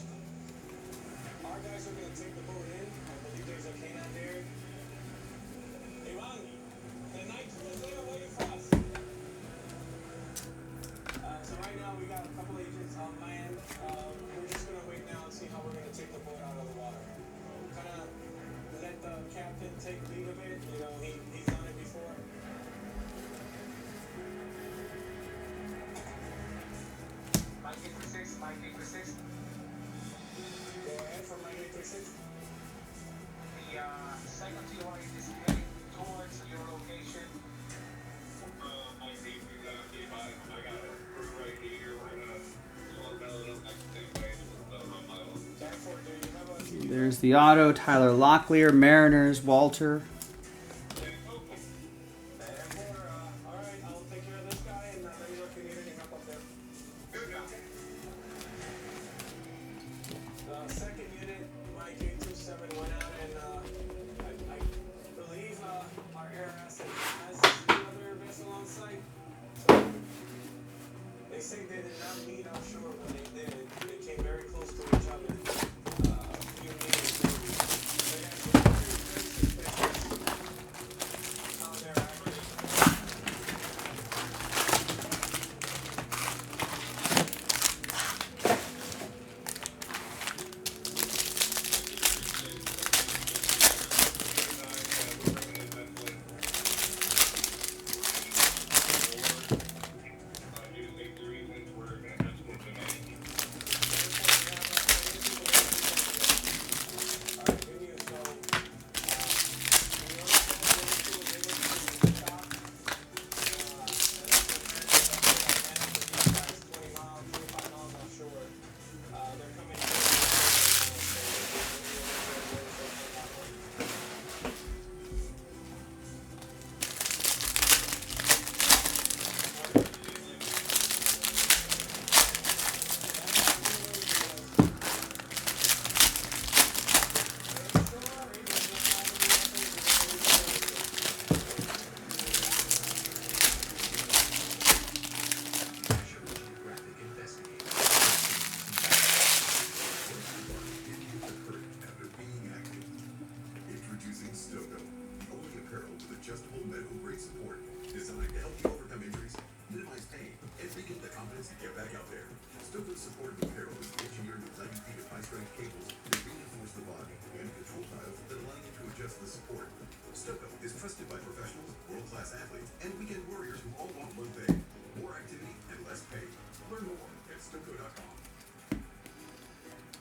Our guys are going to take the boat in. I believe there's a canine there. Ivan, the night crew is there waiting for us. So right now we got a couple agents on land. We're just going to wait now and see how we're going to take the boat out of the water. Kind of let the captain take lead of it. You know, he's done it before. Mike 836, Mike 836. Go ahead for my 836. The second TY is heading towards your location. I see. I got a crew right here. We're going to load it up next to the way. Therefore, do you have a TV? There's the auto. Tyler Locklear, Mariners, Walter. Alright, I'll take care of this guy and let me know if you need anything up there. Good job. Second unit, Mike 827 went out and I believe our air asset has another vessel on site. So they say they did not meet offshore when they did. They came very close to each other. A few meters maybe. So yeah, so very, very suspicious.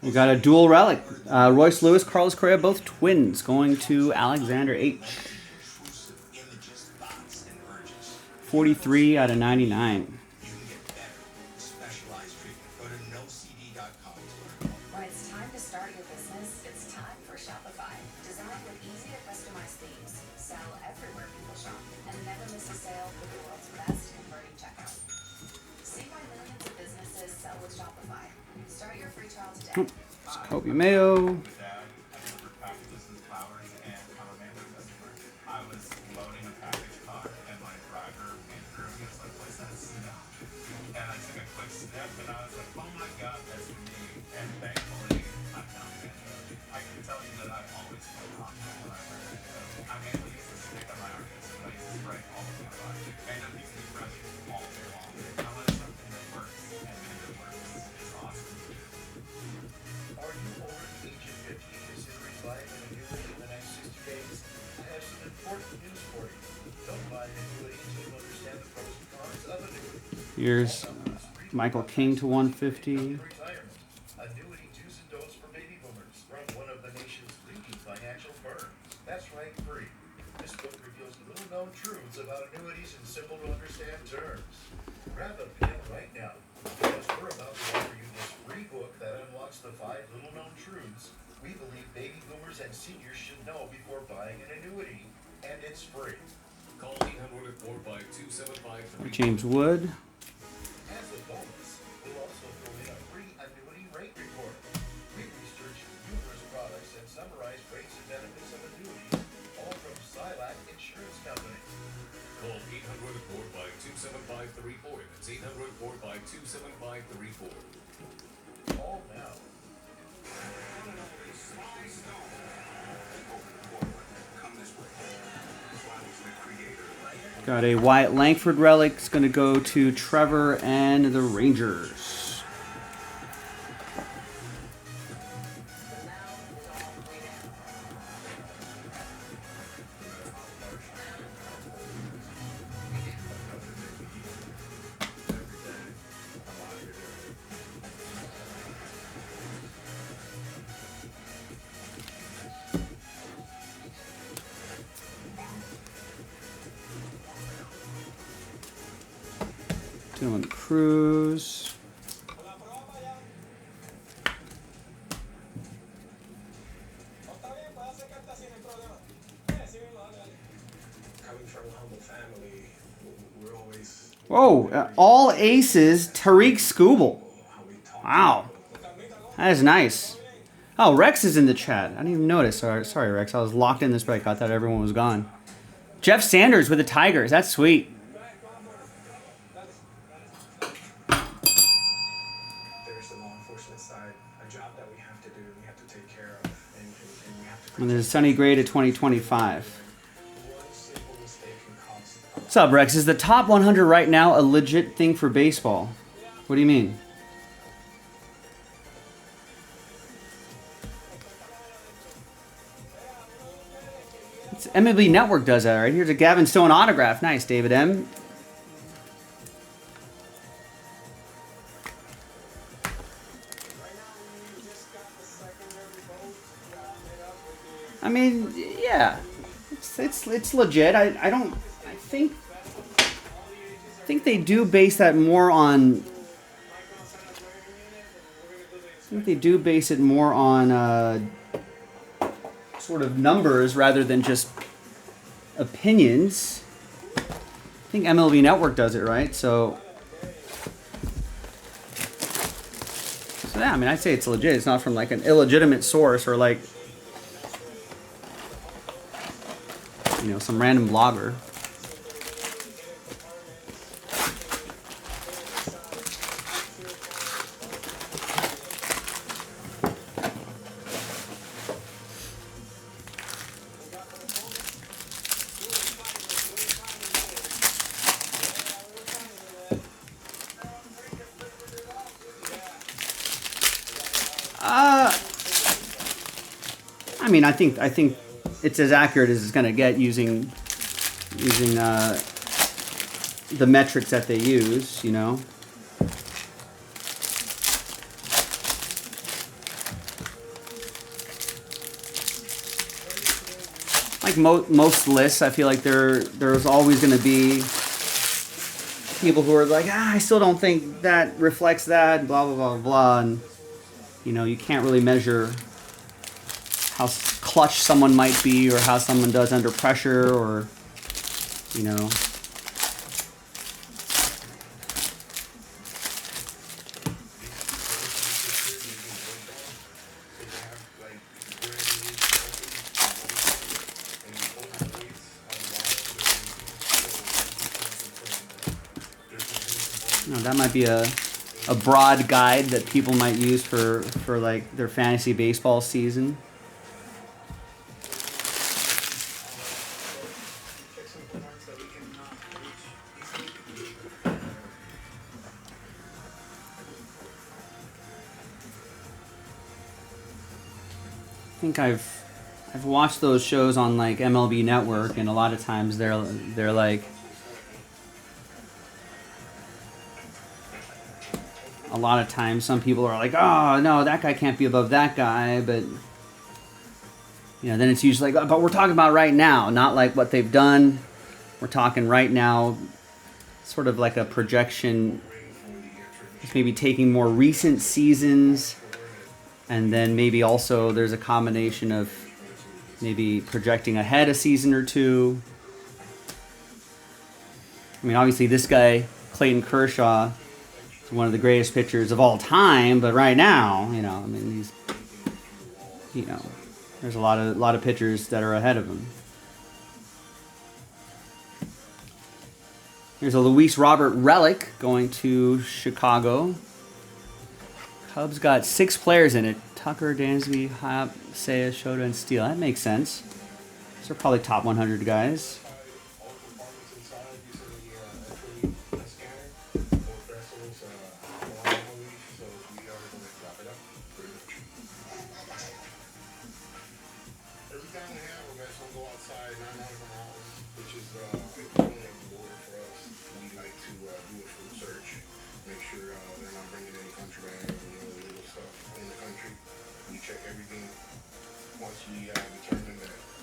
We got a dual relic. Royce Lewis, Carlos Correa, both twins, going to Alexander H. 43 out of 99. When it's time to start your business, it's time for Shopify. Designed with easy to customize themes, sell everywhere people shop, and never miss a sale with the world's best converting checkout. See why millions of businesses sell with Shopify. Start your free trial today. It's Kobe Mayo. I was loading a package car and my driver came through and he was like, what's that smell? And I took a quick sniff and I was like, oh my god, that's me. And thankfully, I found it. I can tell you that I always feel confident when I wear it. I'm able to use the stick on my armpits and I use the spray all over my body. And it keeps me fresh all day long. I want something that works and if it works, it's awesome. Are you over the age of 50 considering buying an annuity in the next 60 days? I have some important news for you. Don't buy an annuity until you understand the pros and cons of annuity. Here's Michael King to 150. Retirement. Annuity do's and don'ts for baby boomers from one of the nation's leading financial firms. That's right, free. This book reveals little known truths about annuities in simple to understand terms. Grab a pen right now, because we're about to offer you this free book that unlocks the 5 little known truths we believe baby boomers and seniors should know before buying an annuity, and it's free. Call 804-275-3. James Wood. As a bonus, we'll also throw in a free annuity rate report. We researched numerous products and summarized rates and benefits of annuities, all from Silac Insurance Company. Call 800-452-7534. That's 800-452-7534. All now. Got a Wyatt Langford relic. It's going to go to Trevor and the Rangers. Dylan Cruz. Coming from a humble family, we're always Whoa, all aces, Tariq Skubal. how we talk. Wow. That is nice. Oh, Rex is in the chat. I didn't even notice. Sorry, Rex. I was locked in this break. I thought everyone was gone. Jeff Sanders with the Tigers. That's sweet. There's the law enforcement side, a job that we have to do, we have to take care of, and we have to And there's Sonny Gray to 2025. one simple mistake can cost. What's up, Rex? Is the top 100 right now a legit thing for baseball? What do you mean? It's MLB Network does that, right? Here's a Gavin Stone autograph. Nice, David M. I mean, yeah, it's legit. I think they do base that more on. I think they do base it more on sort of numbers rather than just opinions. I think MLB Network does it, right? So yeah, I mean, I'd say it's legit. It's not from like an illegitimate source or like, you know, some random blogger. I mean, I think it's as accurate as it's going to get using the metrics that they use, you know. like most lists, I feel like there's always going to be people who are like, I still don't think that reflects that, blah, blah, blah, blah. And, you know, you can't really measure how clutch someone might be or how someone does under pressure or, you know. You know, that might be a broad guide that people might use for like their fantasy baseball season. I think I've watched those shows on like MLB Network, and a lot of times they're like, a lot of times some people are like, oh no, that guy can't be above that guy, but you know, then it's usually like, but we're talking about right now, not like what they've done. We're talking right now, sort of like a projection. It's maybe taking more recent seasons, and then maybe also there's a combination of maybe projecting ahead a season or two. I mean, obviously this guy, Clayton Kershaw, is one of the greatest pitchers of all time, but right now, you know, I mean, he's, you know, there's a lot of pitchers that are ahead of him. Here's a Luis Robert relic going to Chicago. Cubs got 6 players in it. Tucker, Dansby, Hop, Seiya, Shota, and Steele. That makes sense. These are probably top 100 guys.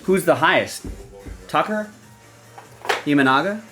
Who's the highest? Tucker? Imanaga?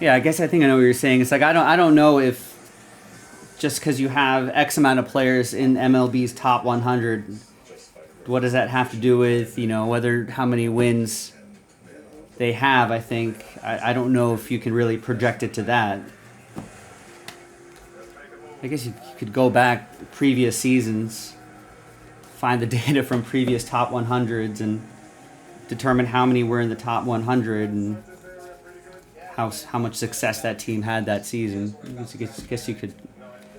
Yeah, I guess I think I know what you're saying. It's like I don't know if just because you have X amount of players in MLB's top 100, what does that have to do with, you know, whether how many wins they have? I think I don't know if you can really project it to that. I guess you could go back previous seasons, find the data from previous top 100s, and determine how many were in the top 100 and how much success that team had that season. I guess you could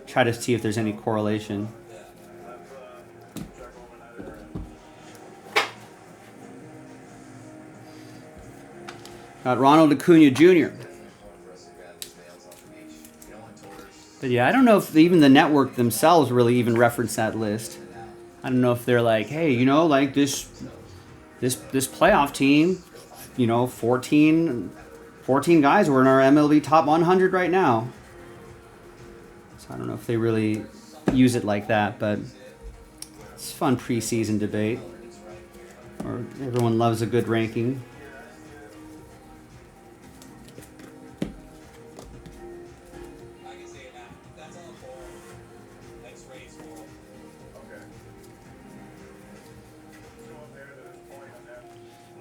try to see if there's any correlation. Got Ronald Acuna Jr. But yeah, I don't know if even the network themselves really even reference that list. I don't know if they're like, hey, you know, like this playoff team, you know, 14 guys were in our MLB top 100 right now. So I don't know if they really use it like that, but it's fun preseason debate. Or everyone loves a good ranking.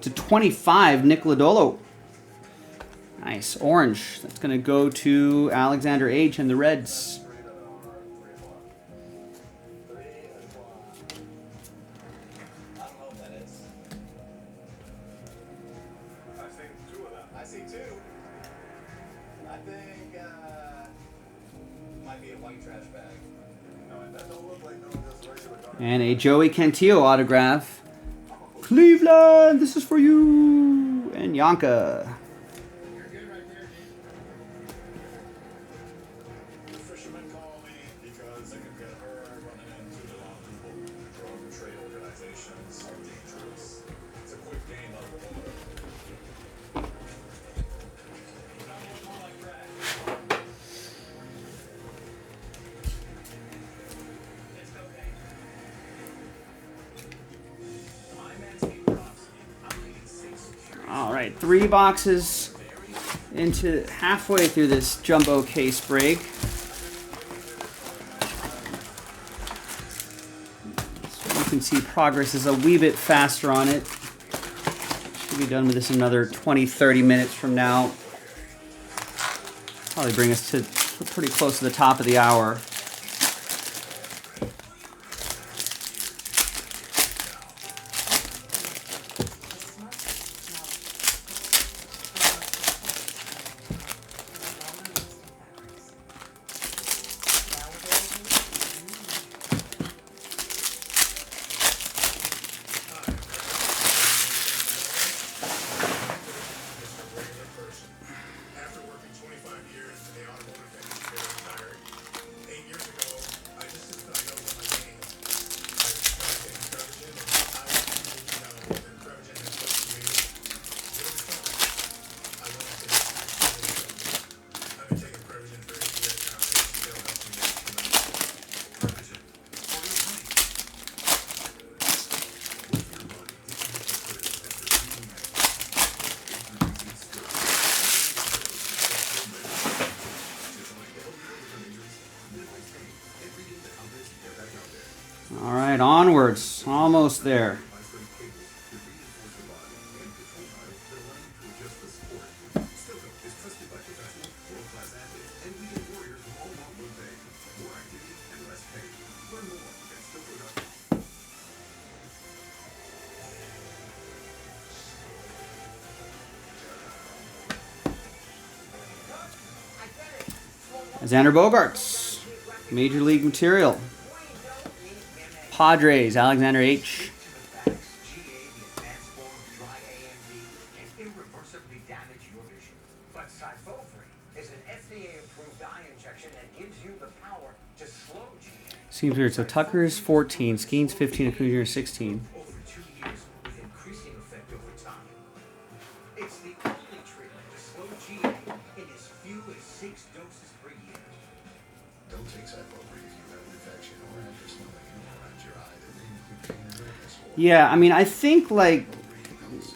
To 25, Nick Lodolo. Nice. Orange. That's going to go to Alexander H. and the Reds. I see 2 of them. I see 2. I think might be a white trash bag. No, that don't look like no just regular garbage. And a Joey Cantillo autograph. Cleveland, this is for you. And Yanka. The fishermen call me because they can get hurt running into the wrong people. Drug and trade organizations are dangerous. It's a quick game out of the water. Let's go, gang. I'm Anthony Bronski. I'm leading 6 security. All right, 3 boxes into halfway through this jumbo case break. So you can see progress is a wee bit faster on it. Should be done with this in another 20-30 minutes from now. Probably bring us to pretty close to the top of the hour. After working 25 years in the automotive industry, I retired. 8 years ago, I just decided I was on my game. I started taking Prevagen, and I want people to know that Prevagen has helped me really far. I want to say I've been taking Prevagen for 8 years now, and it's still helping me tremendously. Prevagen. For your money. With your money, if you put it after eating All right, onwards. Almost there. Xander Bogaerts, Major League material. Padres, Alexander H. GA, the advanced form of dry AMD, can irreversibly damage your vision. But Syfovre is an FDA-approved eye injection that gives you the power to slow GA. Seems weird. So Tucker's 14, Skeen's 15, and Acuna 16. Over 2 years with increasing effect over time. It's the only treatment to slow GA in as few as 6 doses per year. Don't take Syfovre if you have an infection or have your stomach around your eye that may include pain and redness. Yeah, I mean, I think like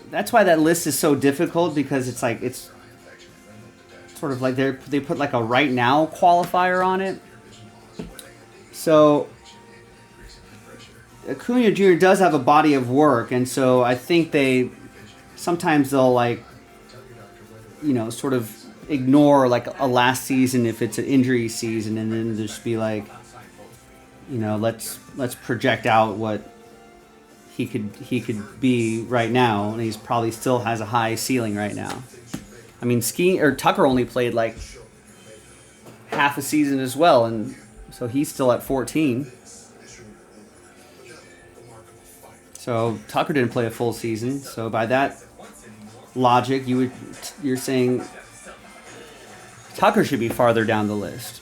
that's why that list is so difficult, because it's like it's sort of like they put like a right now qualifier on it. So Acuna Jr. does have a body of work, and so I think sometimes they'll like, you know, sort of ignore like a last season if it's an injury season, and then just be like, you know, let's project out what he could be right now, and he's probably still has a high ceiling right now. I mean, Tucker only played like half a season as well, and so he's still at 14. So Tucker didn't play a full season. So by that logic, you're saying Tucker should be farther down the list.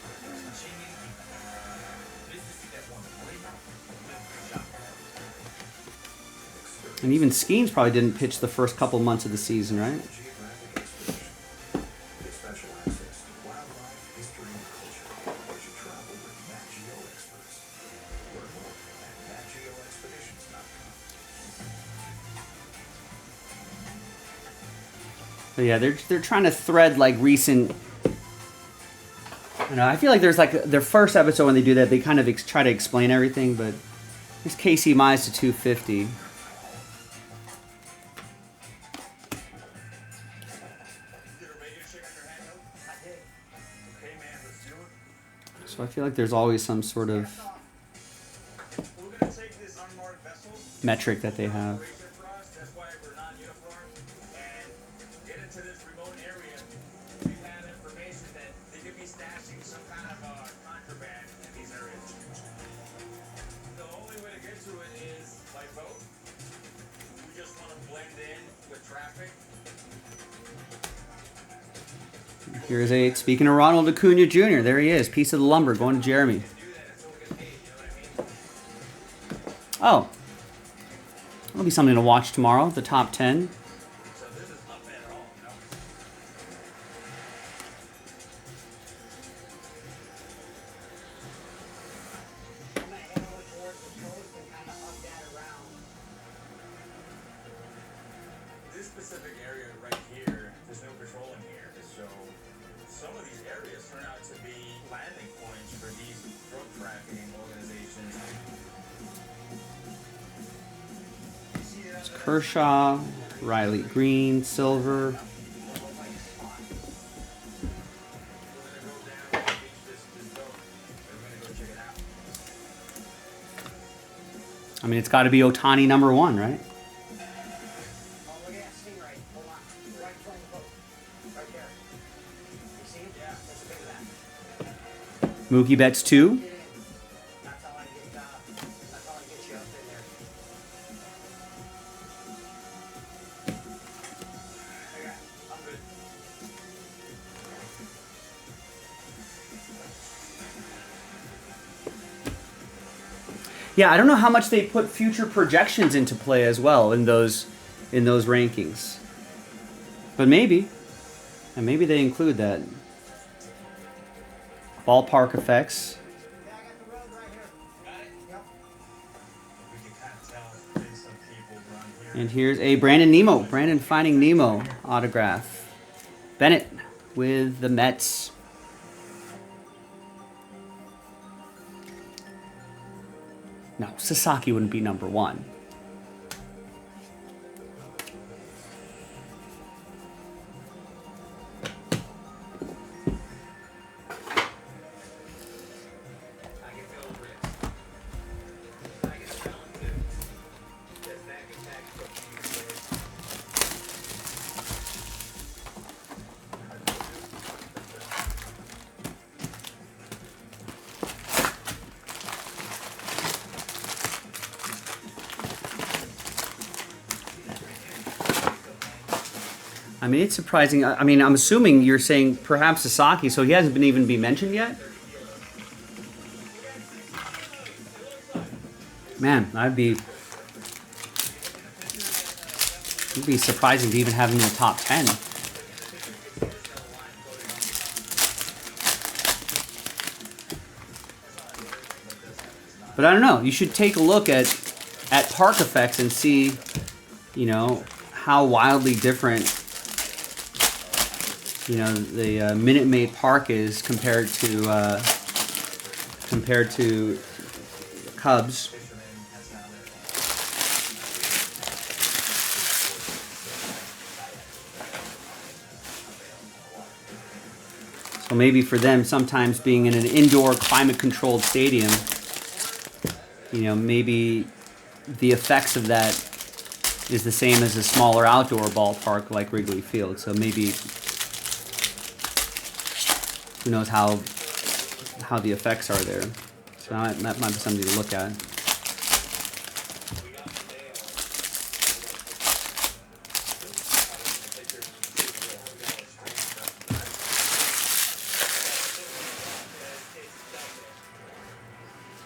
And even Skeens probably didn't pitch the first couple months of the season, right? Special access to wildlife, history, and culture. You should travel with Nat Geo experts. Learn more at NatGeoExpeditions.com. So yeah, they're trying to thread like recent. You know, I feel like there's like their first episode when they do that, they kind of try to explain everything, but there's Casey Mize to 250. So I feel like there's always some sort of We're gonna take this unmarked vessel, metric that they have. raise it for us, that's why we're non-uniform, and get into this remote area. We have information that Here's a, speaking of Ronald Acuna Jr., there he is. Piece of the lumber going to Jeremy. Oh. That'll be something to watch tomorrow, the top 10. So this is not bad at all. No. I'm gonna head over towards the coast and kind of up that around. This specific area right here, there's no patrol in here, so some of these areas turn out to be landing points for these drug trafficking organizations. It's Kershaw, Riley Green, Silver. I mean, it's got to be Ohtani #1, right? Oh, look at that stingray. Hold on. Right in front of the boat. Right there. You see it? Yeah. That's a big of that. Mookie Betts 2. Get in. That's how I get you up in there. Okay. I'm good. Yeah, I don't know how much they put future projections into play as well in those rankings. But maybe. And maybe they include that. Ballpark effects. Yeah, I got the road right here. Got it? Yep. We can kind of tell there's some people around here. And here's a Brandon Nemo. Brandon Finding Nemo autograph. Bennett with the Mets. No, Sasaki wouldn't be #1. I can feel the risk. I can smell it too. That back attack cookie. I mean, it's surprising. I mean, I'm assuming you're saying perhaps Sasaki, so he hasn't been even be mentioned yet? Man, it'd be surprising to even have him in the top 10. But I don't know. You should take a look at park effects and see, you know, how wildly different, you know, the Minute Maid Park is compared to Cubs. So maybe for them, sometimes being in an indoor climate-controlled stadium, you know, maybe the effects of that is the same as a smaller outdoor ballpark like Wrigley Field. So maybe, who knows how the effects are there. So that might be something to look at.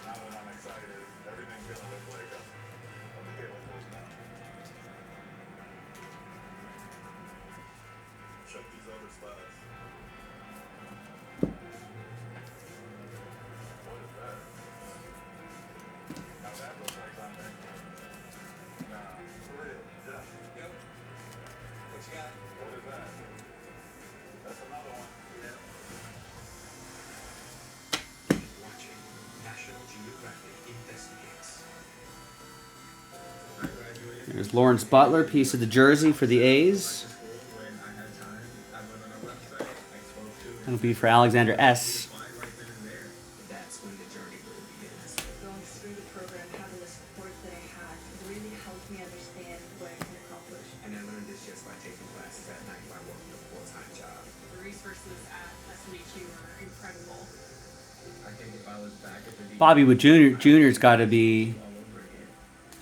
Now when I'm excited, everything's gonna look like a deal with those now. Check these other spots. What is that? Now that looks like something. Nah, for real. Yeah. Yep. What you got? What is that? That's another one. Yeah. Watching National Geographic investigates. There's Lawrence Butler, piece of the jersey for the A's. When I had time, I went on a website, I spoke to That'll be for Alexander S. right then and there. That's when the journey really begins. Going through the program, having the support that I had really helped me understand what I can accomplish. And I learned this just by taking classes at night while working a full-time job. The resources at SMHU are incredible. I think if I was back at the Bobby Wood Jr.'s got to be. all over again.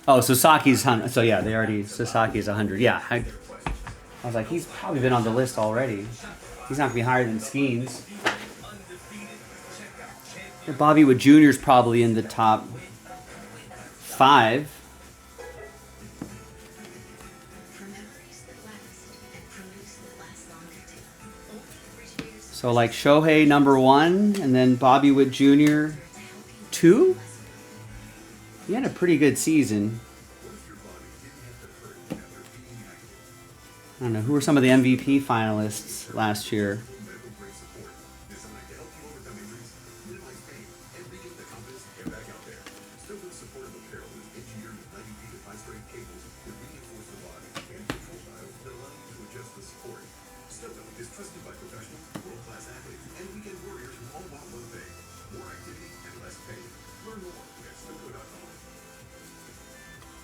Oh, Sasaki's 100. So yeah, they already Sasaki's 100. Yeah, I was like, he's probably been on the list already. He's not gonna be higher than Skeens. Bobby Wood Jr. is probably in the top 5. So like Shohei number 1, and then Bobby Wood Jr. 2. He had a pretty good season. I don't know, who were some of the MVP finalists last year?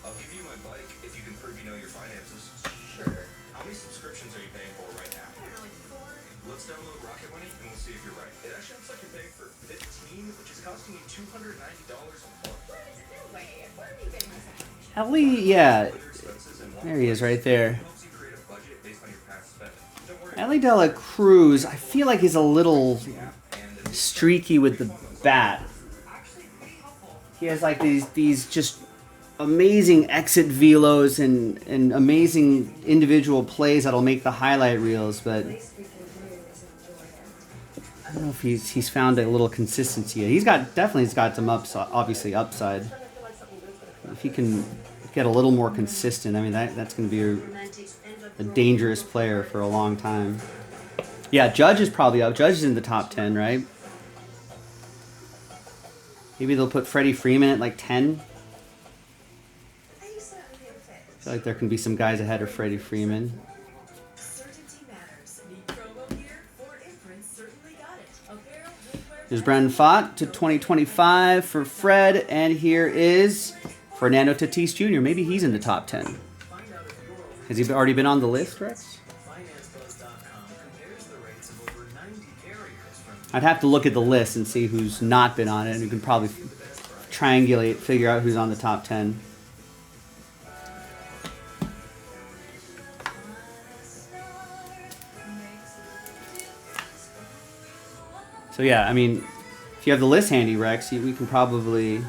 I'll give you my bike if you can prove you know your finances. Sure. How many subscriptions are you paying for right now? I don't know, like 4. Let's download Rocket Money and we'll see if you're right. It actually looks like you're paying for 15, which is costing you $290 a month. What is it? No way. Where are you getting this at? Ellie, yeah. Other expenses in one There he is right there. helps you create a budget based on your past spending. Don't worry. Ellie De La Cruz, I feel like he's a little And streaky with the bat. Actually, pretty helpful. He has like these just amazing exit velos and amazing individual plays that'll make the highlight reels, but I don't know if he's found a little consistency. He's definitely got some obviously upside. If he can get a little more consistent, I mean that's going to be a dangerous player for a long time. Yeah, Judge is probably up. Judge is in the top 10, right? Maybe they'll put Freddie Freeman at like 10. I feel like there can be some guys ahead of Freddie Freeman. Certainty matters. Need promo here? Ford Imprint certainly got it. Apparel, footwear, There's Brandon Fott to 2025 for Fred, and here is Fernando Tatis Jr. Maybe he's in the top 10. Has he already been on the list, Rex? FinanceBuzz.com compares the rates of over 90 carriers from I'd have to look at the list and see who's not been on it, and you can probably triangulate, figure out who's on the top 10. So yeah, I mean, if you have the list handy, Rex, we can probably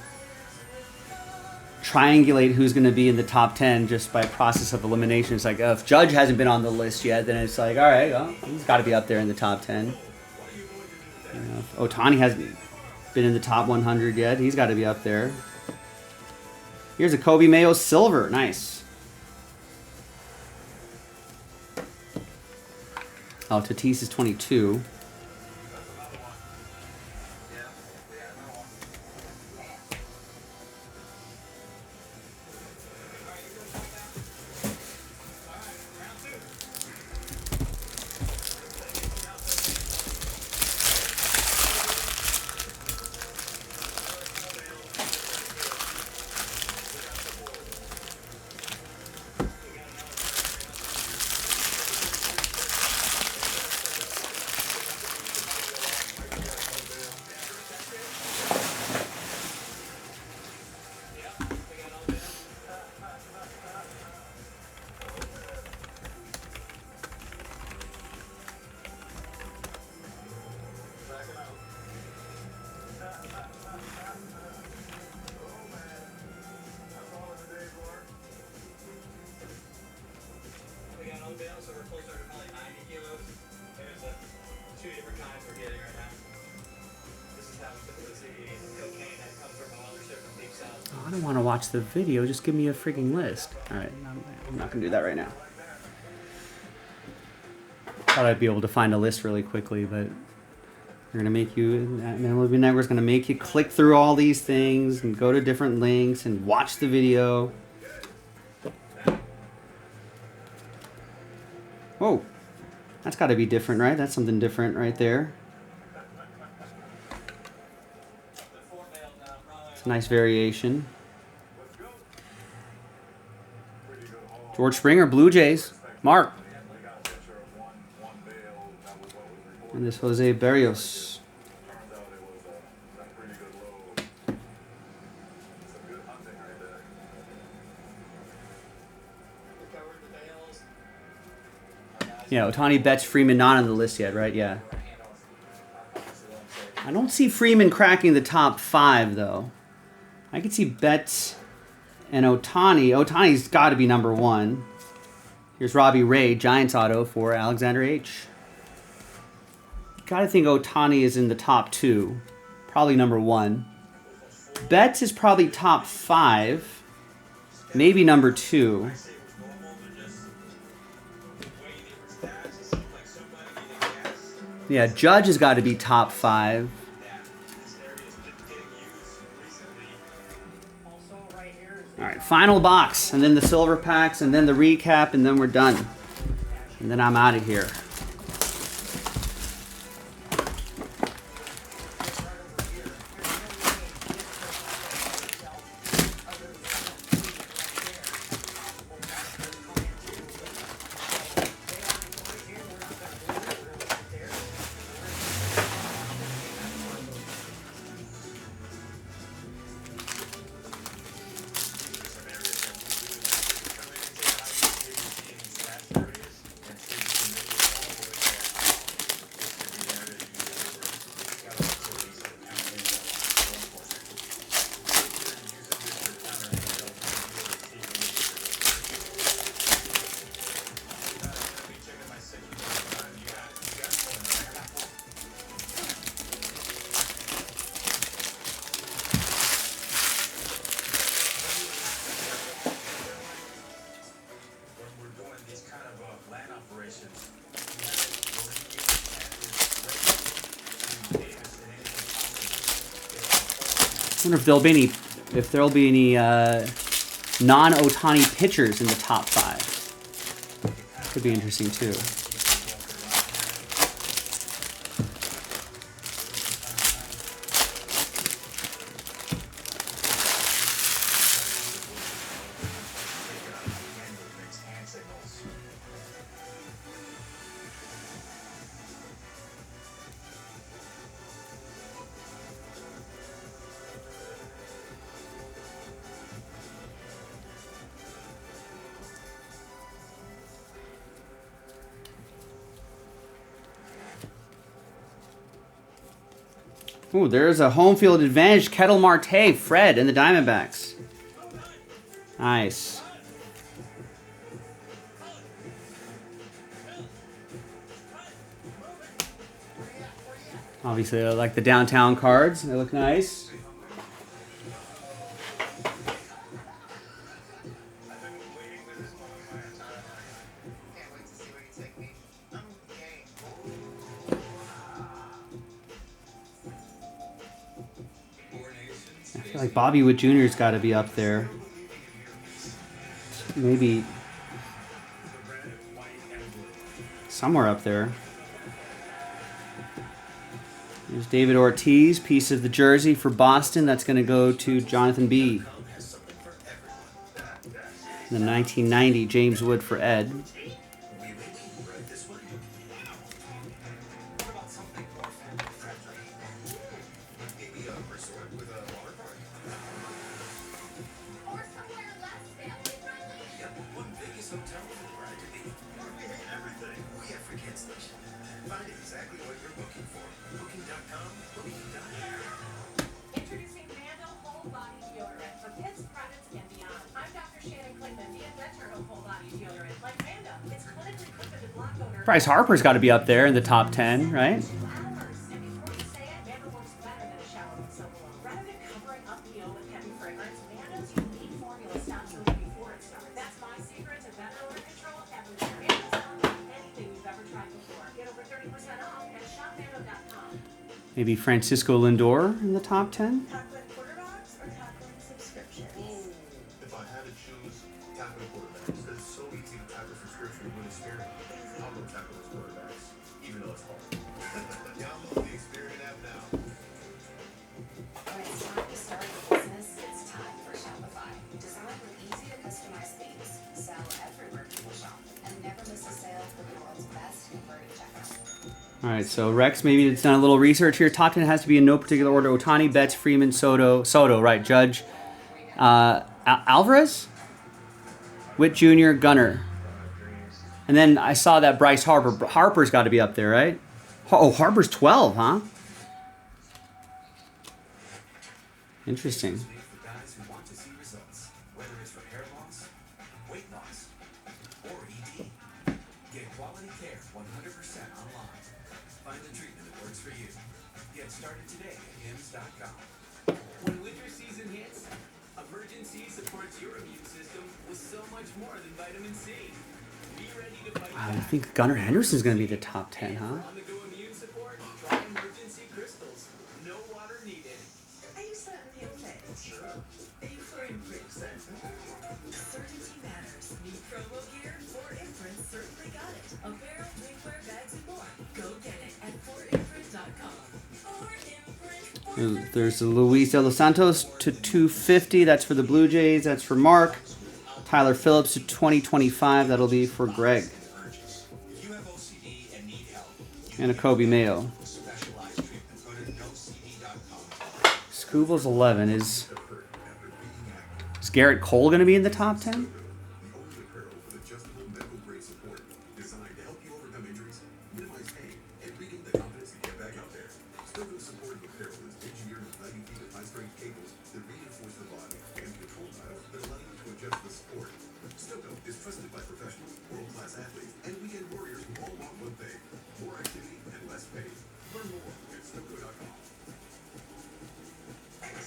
triangulate who's going to be in the top 10 just by process of elimination. It's like, if Judge hasn't been on the list yet, then it's like, all right, well, he's got to be up there in the top 10. You know, if Ohtani hasn't been in the top 100 yet, he's got to be up there. Here's a Kobe Mayo Silver. Nice. Oh, Tatis is 22. we got on bail, so we're closer to probably 90 kilos. There's 2 different kinds we're getting right now. This is how we typically see cocaine that comes from a mothership from deep south. Oh, I don't want to watch the video. Just give me a freaking list. All right, I'm not going to do that right now. Thought I'd be able to find a list really quickly, but they're going to make you, MLB Network's going to make you click through all these things and go to different links and watch the video. Whoa, that's got to be different, right? That's something different right there. It's a nice variation. George Springer, Blue Jays. Mark. And this Jose Berrios. We covered the bales. Our guys Yeah, Otani, Betts, Freeman not on the list yet, right? Yeah. I don't see Freeman cracking the top 5, though. I could see Betts and Otani. Otani's got to be number 1. Here's Robbie Ray, Giants auto for Alexander H. Got to think Otani is in the top 2. Probably number 1. Betts is probably top 5. Maybe number 2. Yeah, Judge has got to be top 5. All right, final box, and then the silver packs, and then the recap, and then we're done. And then I'm out of here. I wonder if there'll be any non-Otani pitchers in the top 5. Could be interesting too. Ooh, there's a home field advantage. Kettle Marte, Fred, and the Diamondbacks. Nice. Obviously, I like the downtown cards. They look nice. I feel like Bobby Wood Jr.'s got to be up there. Maybe somewhere up there. There's David Ortiz, piece of the jersey for Boston. That's going to go to Jonathan B. The 1990 James Wood for Ed. Introducing Mando Whole Body Deodorant for kids, privates, and beyond. I'm Dr. Shannon Clayton, the inventor of Whole Body Deodorant. Like Mando, it's clinically proven to block odor. Bryce Harper's got to be up there in the top 10, right? And before you say it, Mando works better than a shower with soap alone. Rather than covering up the odor with heavy fragrance, Mando's unique formula stops odor before it starts. That's my secret to better odor control everywhere. Mando's unlike anything you've ever tried before. Get over 30% off at shopmando.com. Maybe Francisco Lindor in the top 10? Tackling quarter box or tackling subscriptions? If I had to choose, tackle quarterbacks. It's so easy to tackle subscription with Experian. I'll go tackle those quarterbacks, even though it's hard. Download the Experian app now. When it's time to start a business, it's time for Shopify. Designed with easy to customize themes, sell everywhere people shop, and never miss a sale for the world's best converting checkout. All right, so Rex, maybe it's done a little research here. Top 10 has to be in no particular order. Otani, Betts, Freeman, Soto, right, Judge, Alvarez, Witt Jr., Gunner. And then I saw that Bryce Harper's got to be up there, right? Oh, Harper's 12, huh? Interesting. For guys who want to see results, whether it's for hair loss, weight loss, or ED. Get quality care 100% online. Find the treatment that works for you. Get started today at hims.com. When winter season hits, emergency supports your immune system with so much more than vitamin C. Be ready to fight I back. think Gunnar Henderson's going to be the top 10, huh? On-the-go immune support, try emergency crystals. No water needed. Are you certain he'll fit? Sure. For imprints then. Certainty matters. New promo gear, 4imprint certainly got it. Apparel, drinkware, bags, and more. Go get it at 4imprint.com. 4imprint. There's the Luis De Los Santos to 250. That's for the Blue Jays. That's for Mark. Tyler Phillips to 2025. That'll be for Greg. If you have OCD and need help, And a Kobe Mayo. specialized treatment. Go to nocd.com. Scoobles 11. Is Garrett Cole going to be in the top 10? The only apparel with adjustable medical grade support designed to help you overcome injuries, minimize pain, and regain the confidence to get back out there. Still the supportive apparel is engineered with 90 feet of high-strength cables that reinforce the body and control dials that allow you to adjust the sport. Stoco is trusted by professionals, world-class athletes, and weekend warriors who all want one thing: more activity and less pain. Learn more at stoco.com.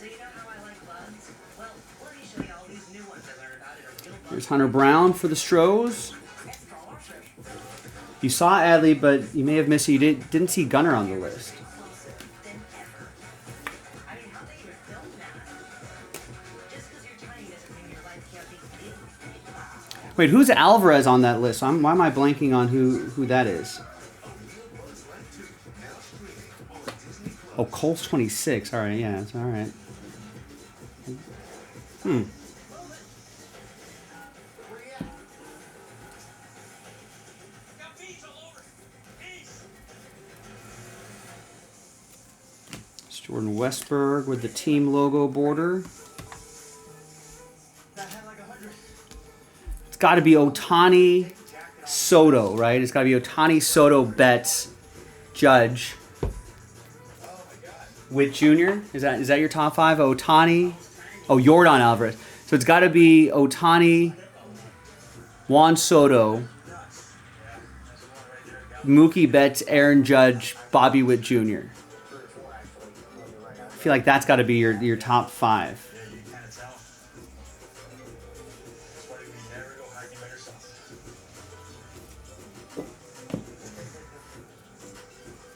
So you know how I like bugs? Well, let me show you all these new ones I learned about in a real bug. There's Hunter Brown for the Stros. You saw Adley, but you may have missed it. You didn't see Gunnar on the list. Than ever. I mean, how they even film that? Just because you're tiny doesn't mean your life can't be big. Wait, who's Alvarez on that list? Why am I blanking on who that is? Oh, Cole's 26. All right, yeah, it's all right. Got bees all over. Bees. It's Jordan Westberg with the team logo border. That had like 100. It's got to be Otani Soto, right? It's got to be Otani Soto, Betts, Judge, Witt Jr. Is that your top 5? Otani, Yordan Alvarez. So it's got to be Otani, Juan Soto, Mookie Betts, Aaron Judge, Bobby Witt Jr. I feel like that's got to be your top 5. Yeah, you can kind of tell. That's why we never go hiding by yourself.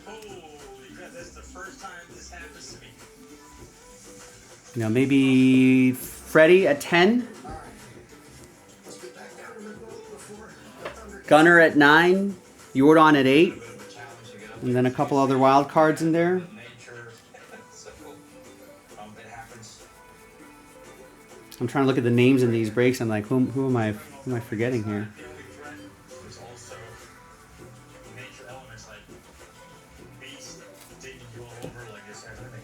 Holy crap, that's the first time this happens to me. You know, maybe Freddie at 10, Gunnar at 9, Jordan at 8, and then a couple other wild cards in there. Nature. So, it happens. I'm trying to look at the names in these breaks. I'm like, who am I forgetting here? The only threat is also nature elements like bees taking you all over like this and everything.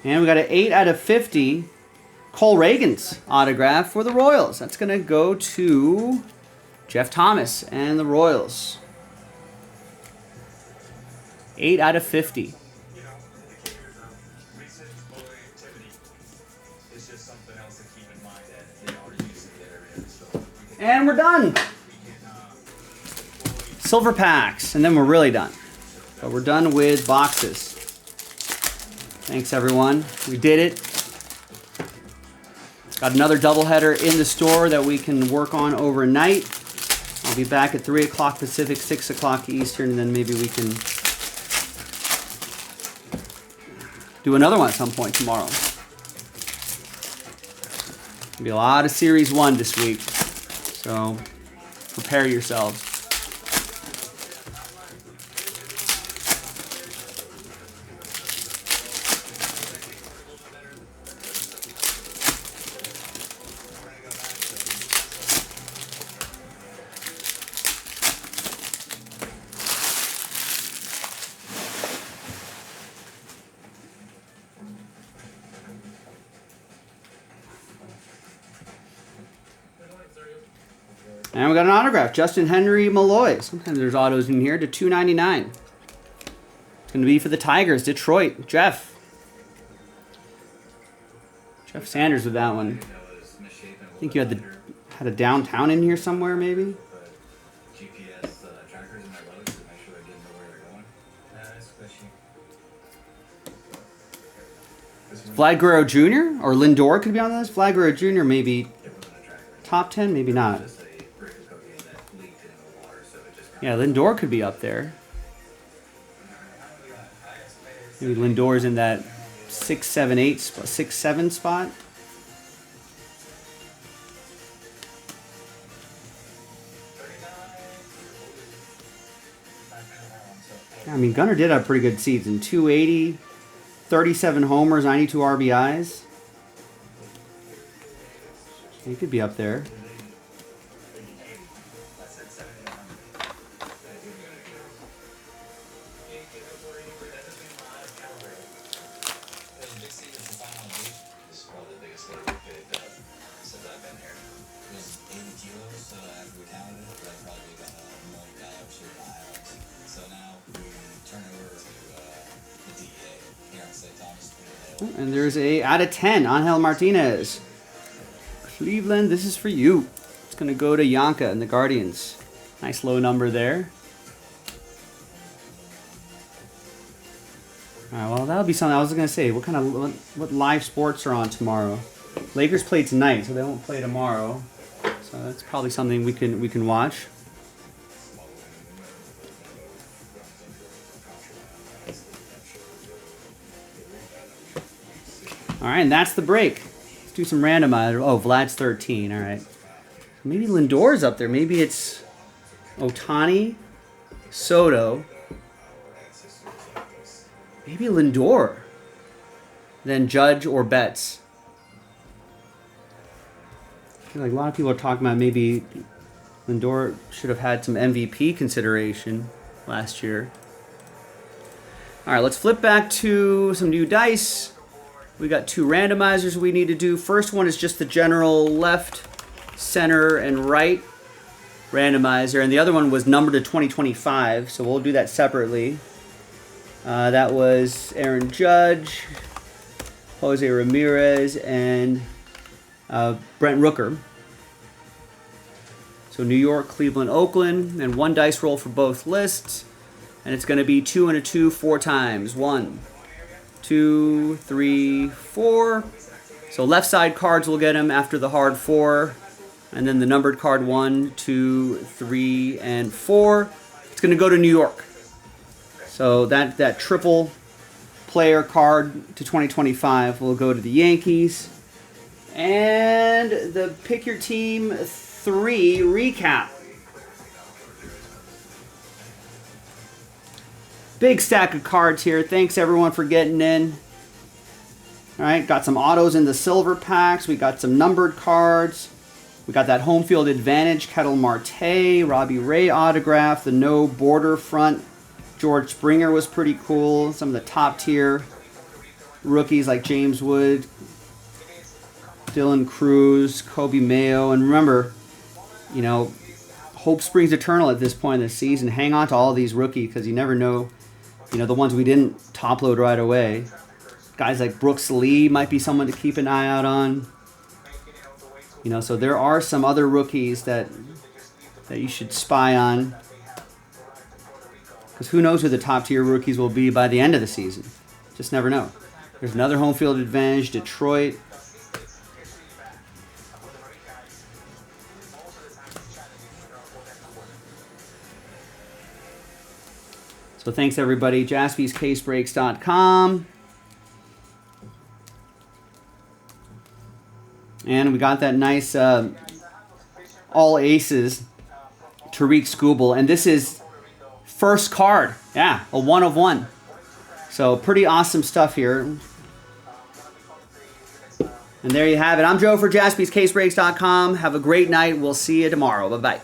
And we got an 8 out of 50 Cole Reagan's autograph for the Royals. That's going to go to Jeff Thomas and the Royals. 8 out of 50. You know, indicators of recent explosive activity is just something else to keep in mind that they are using that area. So we can, And we're done. we can deploy Silver packs, and then we're really done. But we're done with boxes. Thanks, everyone. We did it. Got another doubleheader in the store that we can work on overnight. I'll be back at 3 o'clock Pacific, 6 o'clock Eastern, and then maybe we can do another one at some point tomorrow. There'll be a lot of Series 1 this week, so prepare yourselves. And we got an autograph. Justin Henry Malloy. Sometimes there's autos in here to $2.99. It's going to be for the Tigers. Detroit. Jeff Sanders with that one. I think you had a downtown in here somewhere, maybe. GPS trackers in their loads to make sure they're getting to where they're going. That's fishy. Vlad Guerrero Jr. or Lindor could be on this. Vlad Guerrero Jr. maybe top 10, maybe not. Yeah, Lindor could be up there. Maybe Lindor's in that 6, 7, 8, 6, 7 spot. I mean, Gunnar did have a pretty good season. 280, 37 homers, 92 RBIs. He could be up there. And there's a out of 10, Angel Martinez. Cleveland, this is for you. It's going to go to Yanka and the Guardians. Nice low number there. All right, well, that'll be something I was going to say. What live sports are on tomorrow? Lakers play tonight, so they won't play tomorrow. So that's probably something we can watch. All right, and that's the break. Let's do some randomizer. Oh, Vlad's 13. All right. Maybe Lindor's up there. Maybe it's Ohtani, Soto. Maybe Lindor. Then Judge or Betts. I feel like a lot of people are talking about maybe Lindor should have had some MVP consideration last year. All right, let's flip back to some new dice. We got 2 randomizers we need to do. First one is just the general left, center, and right randomizer. And the other one was numbered to 2025, so we'll do that separately. That was Aaron Judge, Jose Ramirez, and Brent Rooker. So New York, Cleveland, Oakland, and 1 dice roll for both lists. And it's going to be 2 and a 2 4 times. 1, 2, 3, 4. So left side cards will get them after the hard 4. And then the numbered card 1, 2, 3, and 4. It's going to go to New York. So that triple player card to 2025 will go to the Yankees. And the Pick Your Team 3 recap. Big stack of cards here. Thanks everyone for getting in. All right, got some autos in the silver packs. We got some numbered cards. We got that home field advantage, Kettle Marte, Robbie Ray autograph, the no border front. George Springer was pretty cool. Some of the top tier rookies like James Wood, Dylan Cruz, Kobe Mayo. And remember, you know, hope springs eternal at this point in the season. Hang on to all these rookies because you never know, you know, the ones we didn't top load right away. Guys like Brooks Lee might be someone to keep an eye out on. You know, so there are some other rookies that you should spy on. Because who knows who the top tier rookies will be by the end of the season. Just never know. There's another home field advantage, Detroit. So thanks everybody. JaspysCaseBreaks.com. And we got that nice all aces Tariq Skubal. And this is first card. Yeah, a 1 of 1. So pretty awesome stuff here. And there you have it. I'm Joe for JaspysCaseBreaks.com. Have a great night. We'll see you tomorrow. Bye-bye.